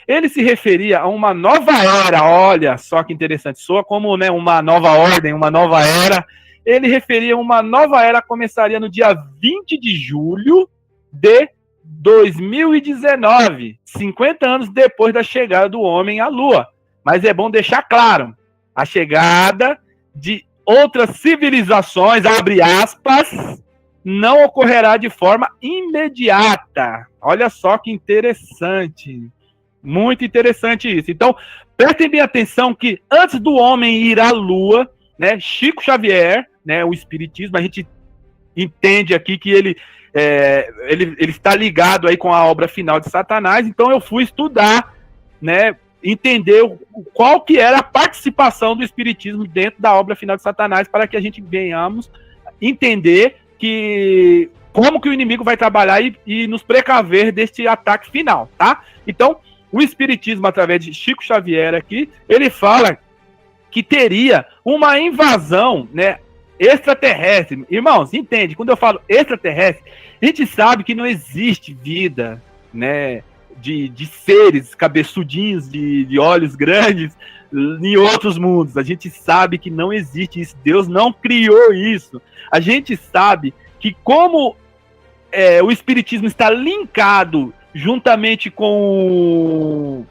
Ele se referia a uma nova era, olha só que interessante, soa como, né, uma nova ordem, uma nova era. Ele referia a uma nova era que começaria no dia 20 de julho de 2019, 50 anos depois da chegada do homem à Lua. Mas é bom deixar claro, a chegada de outras civilizações, abre aspas, não ocorrerá de forma imediata. Olha só que interessante. Muito interessante isso. Então, prestem bem atenção que antes do homem ir à Lua, né, Chico Xavier, né, o Espiritismo, a gente entende aqui que ele está ligado aí com a obra final de Satanás, então eu fui estudar, né, entender qual que era a participação do Espiritismo dentro da obra final de Satanás, para que a gente venhamos entender como que o inimigo vai trabalhar e nos precaver deste ataque final, tá? Então, o Espiritismo, através de Chico Xavier aqui, ele fala que teria uma invasão, né, extraterrestre. Irmãos, entende? Quando eu falo extraterrestre, a gente sabe que não existe vida, né, de seres cabeçudinhos, de olhos grandes, em outros mundos. A gente sabe que não existe isso. Deus não criou isso. A gente sabe que como o Espiritismo está linkado juntamente com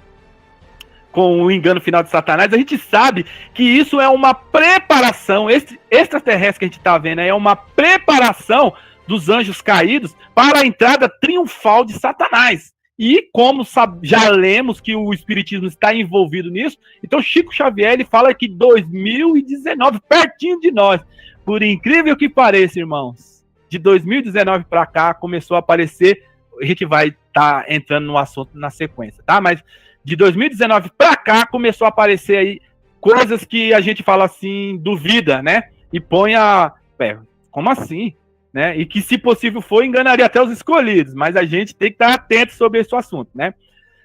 o engano final de Satanás, a gente sabe que isso é uma preparação, esse extraterrestre que a gente está vendo é uma preparação dos anjos caídos para a entrada triunfal de Satanás. E como já lemos que o Espiritismo está envolvido nisso, então Chico Xavier ele fala que 2019, pertinho de nós, por incrível que pareça, irmãos, de 2019 para cá começou a aparecer a gente vai estar entrando no assunto na sequência, tá? Mas de 2019 para cá começou a aparecer aí coisas que a gente fala assim, duvida, né? E põe como assim? Né? E que, se possível for, enganaria até os escolhidos, mas a gente tem que estar atento sobre esse assunto, né?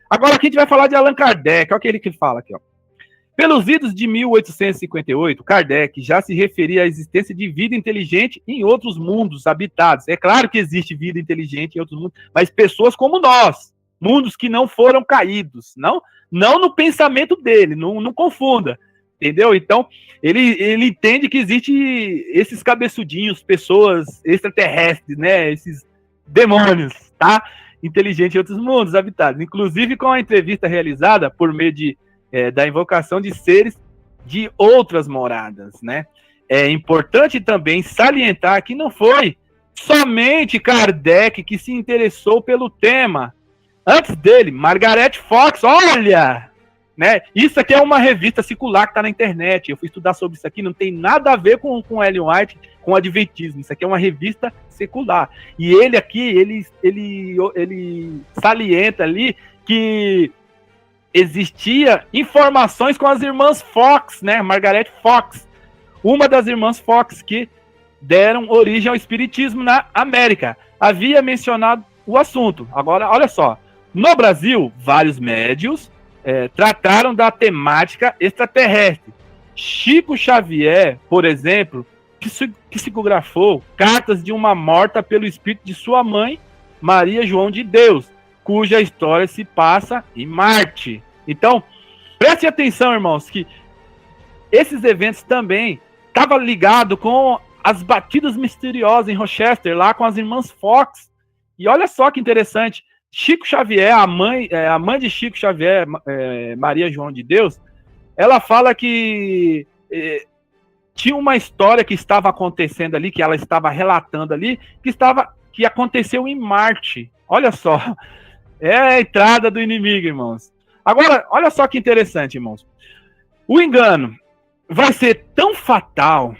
Agora aqui a gente vai falar de Allan Kardec, olha o que ele fala aqui, ó. Pelos idos de 1858, Kardec já se referia à existência de vida inteligente em outros mundos habitados. É claro que existe vida inteligente em outros mundos, mas pessoas como nós, mundos que não foram caídos, não no pensamento dele, não confunda, entendeu? Então, ele entende que existe esses cabeçudinhos, pessoas extraterrestres, né? Esses demônios, tá? Inteligentes em outros mundos habitados. Inclusive com a entrevista realizada por meio da invocação de seres de outras moradas, né? É importante também salientar que não foi somente Kardec que se interessou pelo tema. Antes dele, Margaret Fox, olha, né? Isso aqui é uma revista secular que está na internet. Eu fui estudar sobre isso aqui, não tem nada a ver com Ellen White, com Adventismo. Isso aqui é uma revista secular. E ele aqui, ele salienta ali que existia informações com as irmãs Fox, né? Margaret Fox, uma das irmãs Fox que deram origem ao espiritismo na América. Havia mencionado o assunto. Agora, olha só. No Brasil, vários médios trataram da temática extraterrestre. Chico Xavier, por exemplo, psicografou cartas de uma morta pelo espírito de sua mãe, Maria João de Deus, cuja história se passa em Marte. Então, preste atenção, irmãos, que esses eventos também estavam ligados com as batidas misteriosas em Rochester, lá com as irmãs Fox. E olha só que interessante, Chico Xavier, a mãe de Chico Xavier, Maria João de Deus, ela fala que tinha uma história que estava acontecendo ali, que ela estava relatando ali, que aconteceu em Marte. Olha só, é a entrada do inimigo, irmãos. Agora, olha só que interessante, irmãos. O engano vai ser tão fatal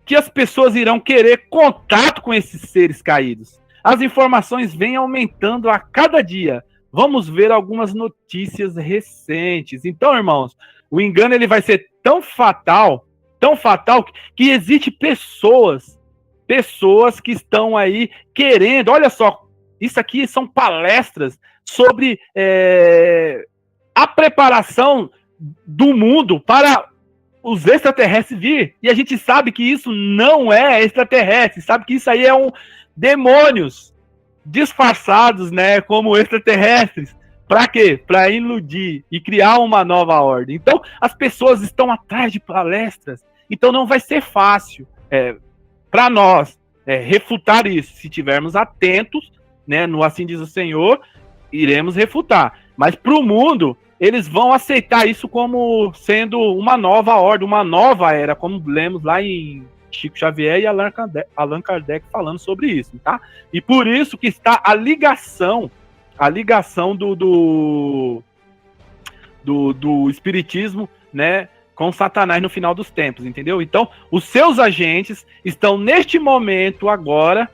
que as pessoas irão querer contato com esses seres caídos. As informações vêm aumentando a cada dia. Vamos ver algumas notícias recentes. Então, irmãos, o engano ele vai ser tão fatal que existe pessoas que estão aí querendo. Olha só, isso aqui são palestras sobre a preparação do mundo para os extraterrestres vir. E a gente sabe que isso não é extraterrestre, sabe que isso aí é demônios disfarçados, né, como extraterrestres. Para quê? Para iludir e criar uma nova ordem. Então, as pessoas estão atrás de palestras. Então, não vai ser fácil para nós refutar isso. Se estivermos atentos, né, no Assim Diz o Senhor, iremos refutar. Mas para o mundo, eles vão aceitar isso como sendo uma nova ordem, uma nova era, como lemos lá em Chico Xavier e Allan Kardec falando sobre isso, tá? E por isso que está a ligação do espiritismo, né, com Satanás no final dos tempos, entendeu? Então, os seus agentes estão neste momento agora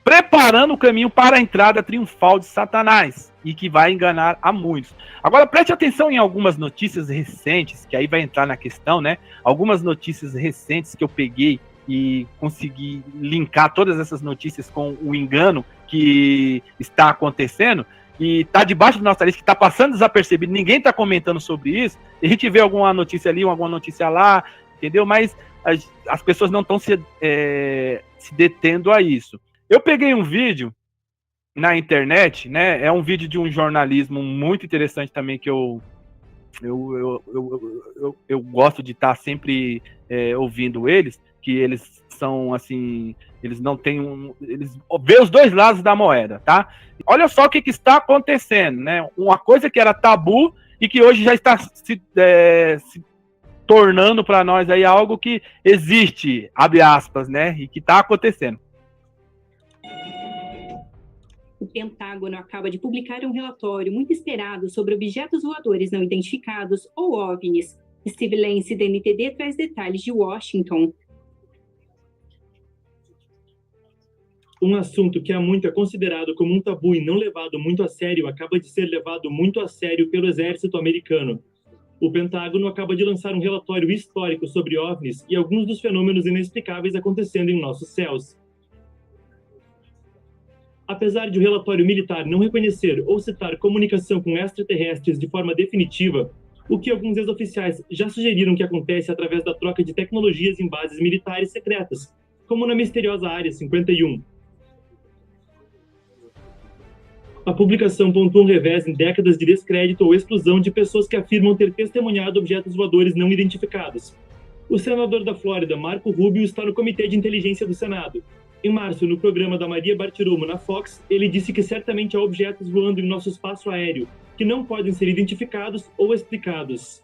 preparando o caminho para a entrada triunfal de Satanás e que vai enganar a muitos. Agora, preste atenção em algumas notícias recentes, que aí vai entrar na questão, né? Algumas notícias recentes que eu peguei e consegui linkar todas essas notícias com o engano que está acontecendo e está debaixo da nossa lista, que está passando desapercebido, ninguém está comentando sobre isso, e a gente vê alguma notícia ali, alguma notícia lá, entendeu? Mas as pessoas não estão se detendo a isso. Eu peguei um vídeo na internet, né? É um vídeo de um jornalismo muito interessante também, que eu gosto de estar sempre ouvindo eles, que eles são assim, eles não têm eles vê os dois lados da moeda, tá? Olha só o que está acontecendo, né? Uma coisa que era tabu e que hoje já está se tornando para nós aí algo que existe, abre aspas, né? E que está acontecendo. O Pentágono acaba de publicar um relatório muito esperado sobre objetos voadores não identificados, ou OVNIs. Steve Lance, da NTD, traz detalhes de Washington. Um assunto que há muito é considerado como um tabu e não levado muito a sério acaba de ser levado muito a sério pelo exército americano. O Pentágono acaba de lançar um relatório histórico sobre OVNIs e alguns dos fenômenos inexplicáveis acontecendo em nossos céus. Apesar de o relatório militar não reconhecer ou citar comunicação com extraterrestres de forma definitiva, o que alguns ex-oficiais já sugeriram que acontece através da troca de tecnologias em bases militares secretas, como na misteriosa Área 51. A publicação pontua um revés em décadas de descrédito ou exclusão de pessoas que afirmam ter testemunhado objetos voadores não identificados. O senador da Flórida, Marco Rubio, está no Comitê de Inteligência do Senado. Em março, no programa da Maria Bartiromo na Fox, ele disse que certamente há objetos voando em nosso espaço aéreo, que não podem ser identificados ou explicados.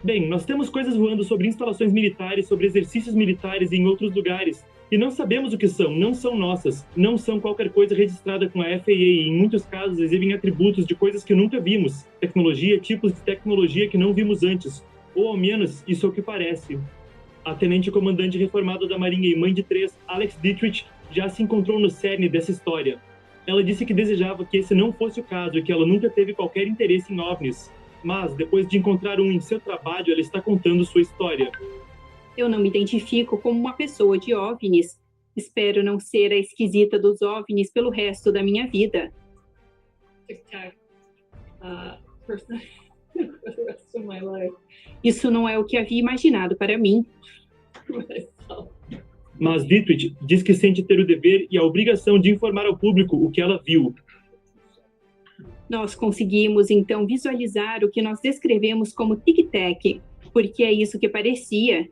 Bem, nós temos coisas voando sobre instalações militares, sobre exercícios militares e em outros lugares, e não sabemos o que são, não são nossas, não são qualquer coisa registrada com a FAA e, em muitos casos, exibem atributos de coisas que nunca vimos, tecnologia, tipos de tecnologia que não vimos antes, ou ao menos isso é o que parece. A tenente-comandante reformada da Marinha e mãe de 3, Alex Dietrich, já se encontrou no cerne dessa história. Ela disse que desejava que esse não fosse o caso e que ela nunca teve qualquer interesse em OVNIs. Mas, depois de encontrar um em seu trabalho, ela está contando sua história. Eu não me identifico como uma pessoa de OVNIs. Espero não ser a esquisita dos OVNIs pelo resto da minha vida. Isso não é o que havia imaginado para mim. Mas Dietrich diz que sente ter o dever e a obrigação de informar ao público o que ela viu. Nós conseguimos, então, visualizar o que nós descrevemos como tic-tac, porque é isso que parecia.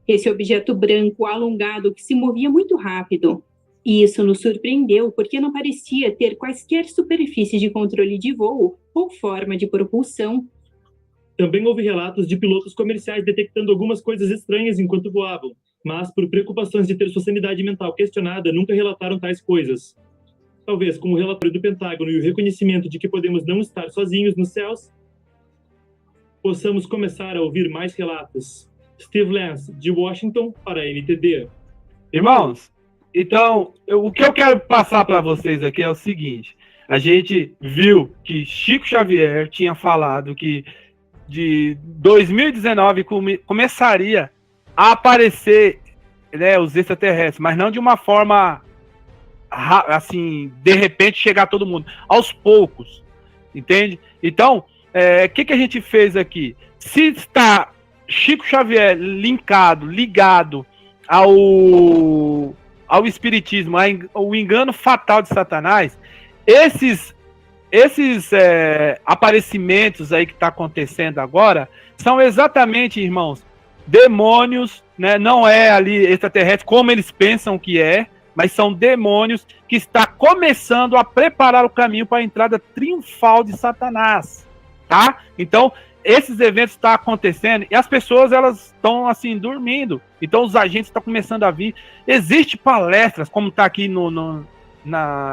Esse objeto branco alongado que se movia muito rápido. E isso nos surpreendeu, porque não parecia ter quaisquer superfícies de controle de voo ou forma de propulsão. Também houve relatos de pilotos comerciais detectando algumas coisas estranhas enquanto voavam, mas, por preocupações de ter sua sanidade mental questionada, nunca relataram tais coisas. Talvez, com o relatório do Pentágono e o reconhecimento de que podemos não estar sozinhos nos céus, possamos começar a ouvir mais relatos. Steve Lance, de Washington, para a NTD. Irmãos, então, o que eu quero passar para vocês aqui é o seguinte. A gente viu que Chico Xavier tinha falado que de 2019 começaria a aparecer, né, os extraterrestres, mas não de uma forma assim, de repente chegar todo mundo, aos poucos, entende? Então, que a gente fez aqui? Se está Chico Xavier ligado ao espiritismo, ao engano fatal de Satanás, esses aparecimentos aí que está acontecendo agora são exatamente, irmãos, demônios, né? Não é ali extraterrestre como eles pensam que é, mas são demônios que está começando a preparar o caminho para a entrada triunfal de Satanás, tá? Então, esses eventos estão acontecendo e as pessoas, elas estão assim, dormindo. Então, os agentes estão começando a vir. Existem palestras, como está aqui na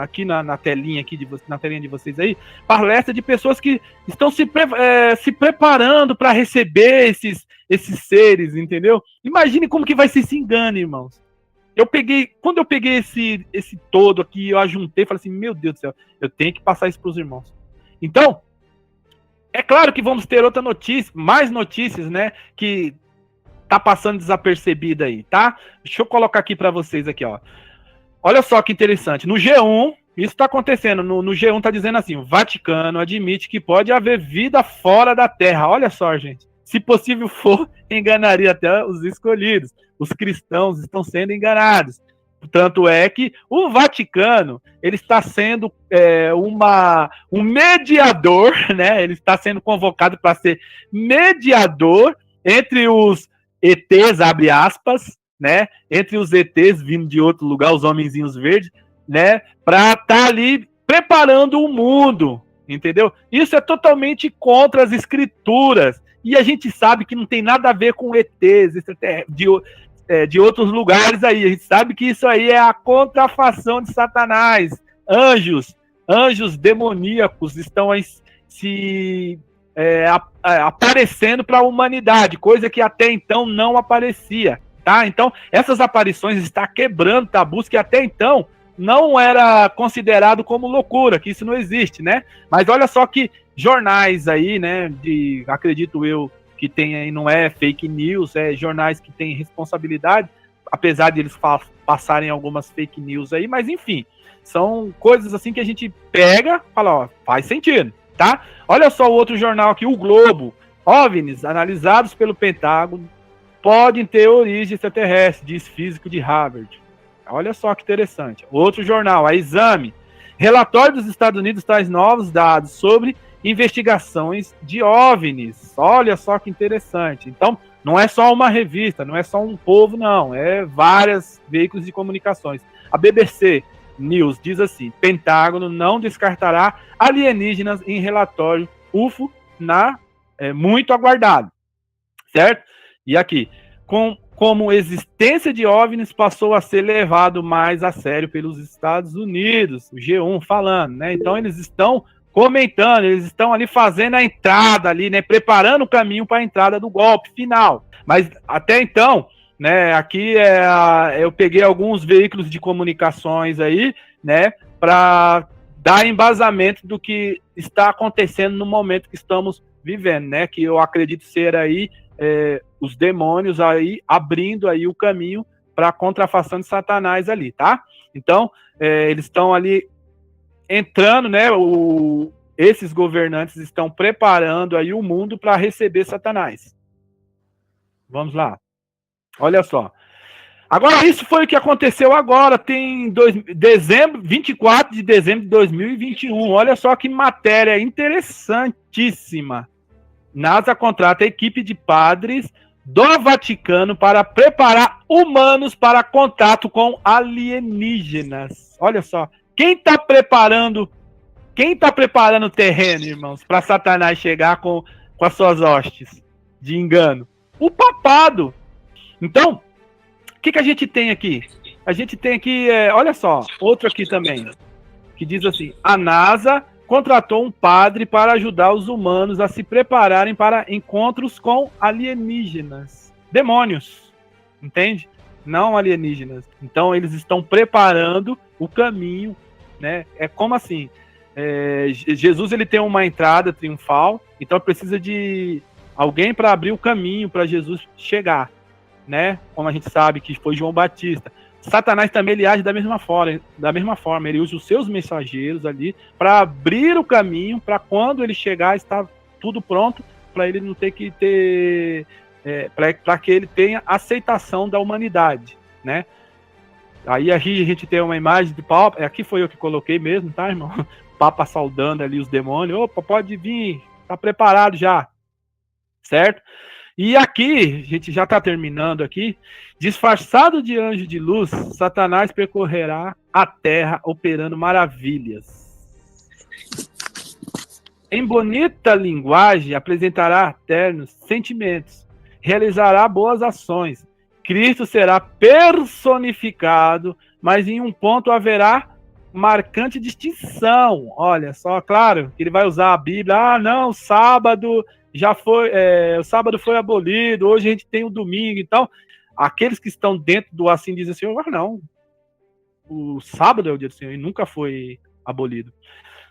telinha aqui na telinha de vocês aí, palestra de pessoas que estão se preparando para receber esses seres, entendeu? Imagine como que vai ser esse engano, irmãos. Quando eu peguei esse todo aqui, eu ajuntei, falei assim, meu Deus do céu, eu tenho que passar isso para os irmãos. Então, é claro que vamos ter outra notícia, mais notícias, né, que tá passando desapercebida aí, tá? Deixa eu colocar aqui para vocês aqui, ó. Olha só que interessante. No G1, isso está acontecendo. No G1 está dizendo assim: o Vaticano admite que pode haver vida fora da Terra. Olha só, gente. Se possível for, enganaria até os escolhidos. Os cristãos estão sendo enganados. Tanto é que o Vaticano, ele está sendo um mediador, né? Ele está sendo convocado para ser mediador entre os ETs, abre aspas, né? Entre os ETs vindo de outro lugar, os homenzinhos verdes, né? Para estar ali preparando o mundo, entendeu? Isso é totalmente contra as escrituras. E a gente sabe que não tem nada a ver com ETs de outros lugares aí. A gente sabe que isso aí é a contrafação de Satanás. Anjos demoníacos estão aí se aparecendo para a humanidade, coisa que até então não aparecia, tá? Então, essas aparições estão quebrando tabus que até então não era considerado como loucura, que isso não existe, né? Mas olha só que jornais aí, né, acredito eu, que tem aí, não é fake news, é jornais que têm responsabilidade, apesar de eles passarem algumas fake news aí, mas enfim, são coisas assim que a gente pega e fala, ó, faz sentido, tá? Olha só o outro jornal aqui, o Globo. OVNIs analisados pelo Pentágono podem ter origem extraterrestre, diz físico de Harvard. Olha só que interessante. Outro jornal, a Exame. Relatório dos Estados Unidos traz novos dados sobre investigações de OVNIs. Olha só que interessante. Então, não é só uma revista, não é só um povo, não. É vários veículos de comunicações. A BBC News diz assim: Pentágono não descartará alienígenas em relatório UFO muito aguardado. Certo? E aqui, como existência de OVNIs passou a ser levado mais a sério pelos Estados Unidos. O G1 falando, né? Então, eles estão comentando, eles estão ali fazendo a entrada ali, né, preparando o caminho para a entrada do golpe final. Mas até então, né, aqui eu peguei alguns veículos de comunicações aí, né, para dar embasamento do que está acontecendo no momento que estamos vivendo, né, que eu acredito ser aí os demônios aí abrindo aí o caminho para a contrafação de Satanás ali, tá? Então, eles estão ali entrando, né? Esses governantes estão preparando aí o mundo para receber Satanás. Vamos lá. Olha só. Agora, isso foi o que aconteceu agora, tem 24 de dezembro de 2021. Olha só que matéria interessantíssima. NASA contrata a equipe de padres do Vaticano para preparar humanos para contato com alienígenas. Olha só. Quem está preparando o terreno, irmãos, para Satanás chegar com as suas hostes de engano? O papado. Então, o que a gente tem aqui? A gente tem aqui, olha só, outro aqui também, que diz assim: a NASA contratou um padre para ajudar os humanos a se prepararem para encontros com alienígenas. Demônios, entende? Não alienígenas. Então, eles estão preparando o caminho, né? É como assim, Jesus ele tem uma entrada triunfal, então precisa de alguém para abrir o caminho para Jesus chegar, né? Como a gente sabe que foi João Batista. Satanás também ele age da mesma forma, ele usa os seus mensageiros ali para abrir o caminho para quando ele chegar estar tudo pronto para ele não ter que ter para que ele tenha aceitação da humanidade, né? Aí a gente tem uma imagem de Papa, aqui foi eu que coloquei mesmo, tá, irmão? Papa saudando ali os demônios. Opa, pode vir, tá preparado já, certo? E aqui, a gente já tá terminando aqui, disfarçado de anjo de luz, Satanás percorrerá a terra operando maravilhas. Em bonita linguagem, apresentará ternos sentimentos, realizará boas ações. Cristo será personificado, mas em um ponto haverá marcante distinção. Olha só, claro, que ele vai usar a Bíblia. Ah, não, sábado já foi, o sábado foi abolido, hoje a gente tem o domingo. Então, aqueles que estão dentro do assim dizem assim, mas não, o sábado é o dia do Senhor e nunca foi abolido.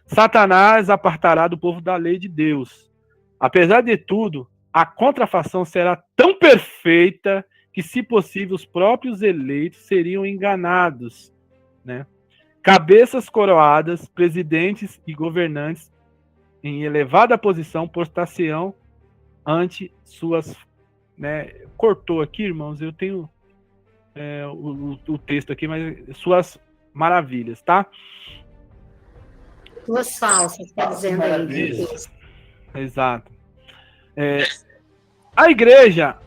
Satanás apartará do povo da lei de Deus. Apesar de tudo, a contrafação será tão perfeita que, se possível, os próprios eleitos seriam enganados, né? Cabeças coroadas, presidentes e governantes em elevada posição postar-se-ão ante suas... Né? Cortou aqui, irmãos, eu tenho o texto aqui, mas suas maravilhas, tá? Duas falsas, está dizendo aí. Exato. A igreja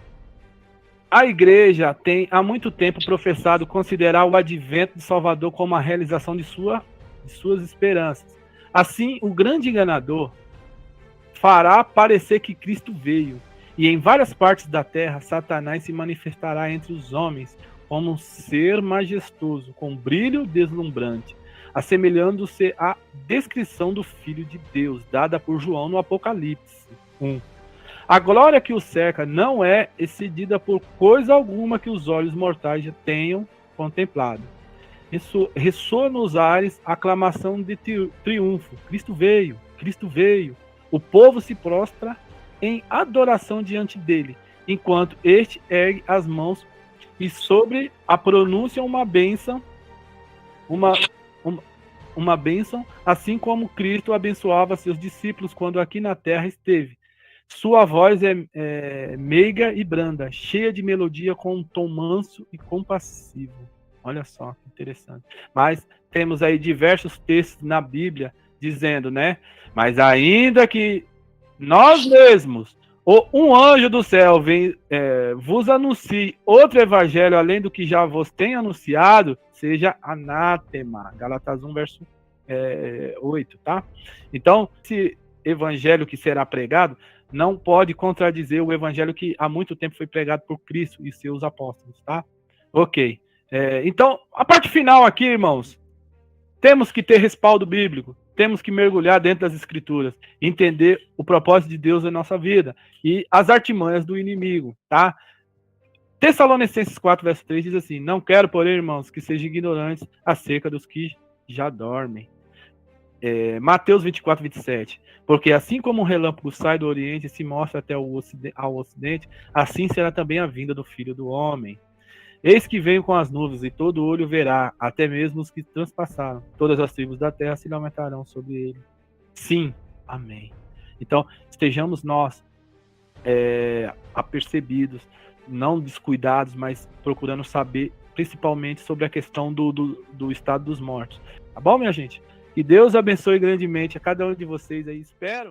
tem há muito tempo professado considerar o advento de Salvador como a realização de suas esperanças. Assim, o grande enganador fará parecer que Cristo veio, e em várias partes da terra, Satanás se manifestará entre os homens como um ser majestoso, com brilho deslumbrante, assemelhando-se à descrição do Filho de Deus, dada por João no Apocalipse 1. A glória que o cerca não é excedida por coisa alguma que os olhos mortais já tenham contemplado. Ressoa nos ares a aclamação de triunfo. Cristo veio, Cristo veio. O povo se prostra em adoração diante dele, enquanto este ergue as mãos e sobre a pronúncia uma bênção, uma bênção, assim como Cristo abençoava seus discípulos quando aqui na terra esteve. Sua voz é meiga e branda, cheia de melodia, com um tom manso e compassivo. Olha só, que interessante. Mas temos aí diversos textos na Bíblia dizendo, né? Mas ainda que nós mesmos, ou um anjo do céu vos anuncie outro evangelho além do que já vos tem anunciado, seja anátema. Gálatas 1, verso 8, tá? Então, esse evangelho que será pregado não pode contradizer o evangelho que há muito tempo foi pregado por Cristo e seus apóstolos, tá? Ok. Então, a parte final aqui, irmãos, temos que ter respaldo bíblico, temos que mergulhar dentro das escrituras, entender o propósito de Deus na nossa vida e as artimanhas do inimigo, tá? Tessalonicenses 4, verso 3 diz assim: não quero, porém, irmãos, que sejam ignorantes acerca dos que já dormem. Mateus 24, 27. Porque assim como um relâmpago sai do Oriente e se mostra até ao Ocidente, assim será também a vinda do Filho do Homem. Eis que venho com as nuvens, e todo olho verá, até mesmo os que transpassaram. Todas as tribos da terra se lamentarão sobre ele. Sim, amém. Então, estejamos nós apercebidos, não descuidados, mas procurando saber, principalmente sobre a questão do estado dos mortos. Tá bom, minha gente? Que Deus abençoe grandemente a cada um de vocês aí. Espero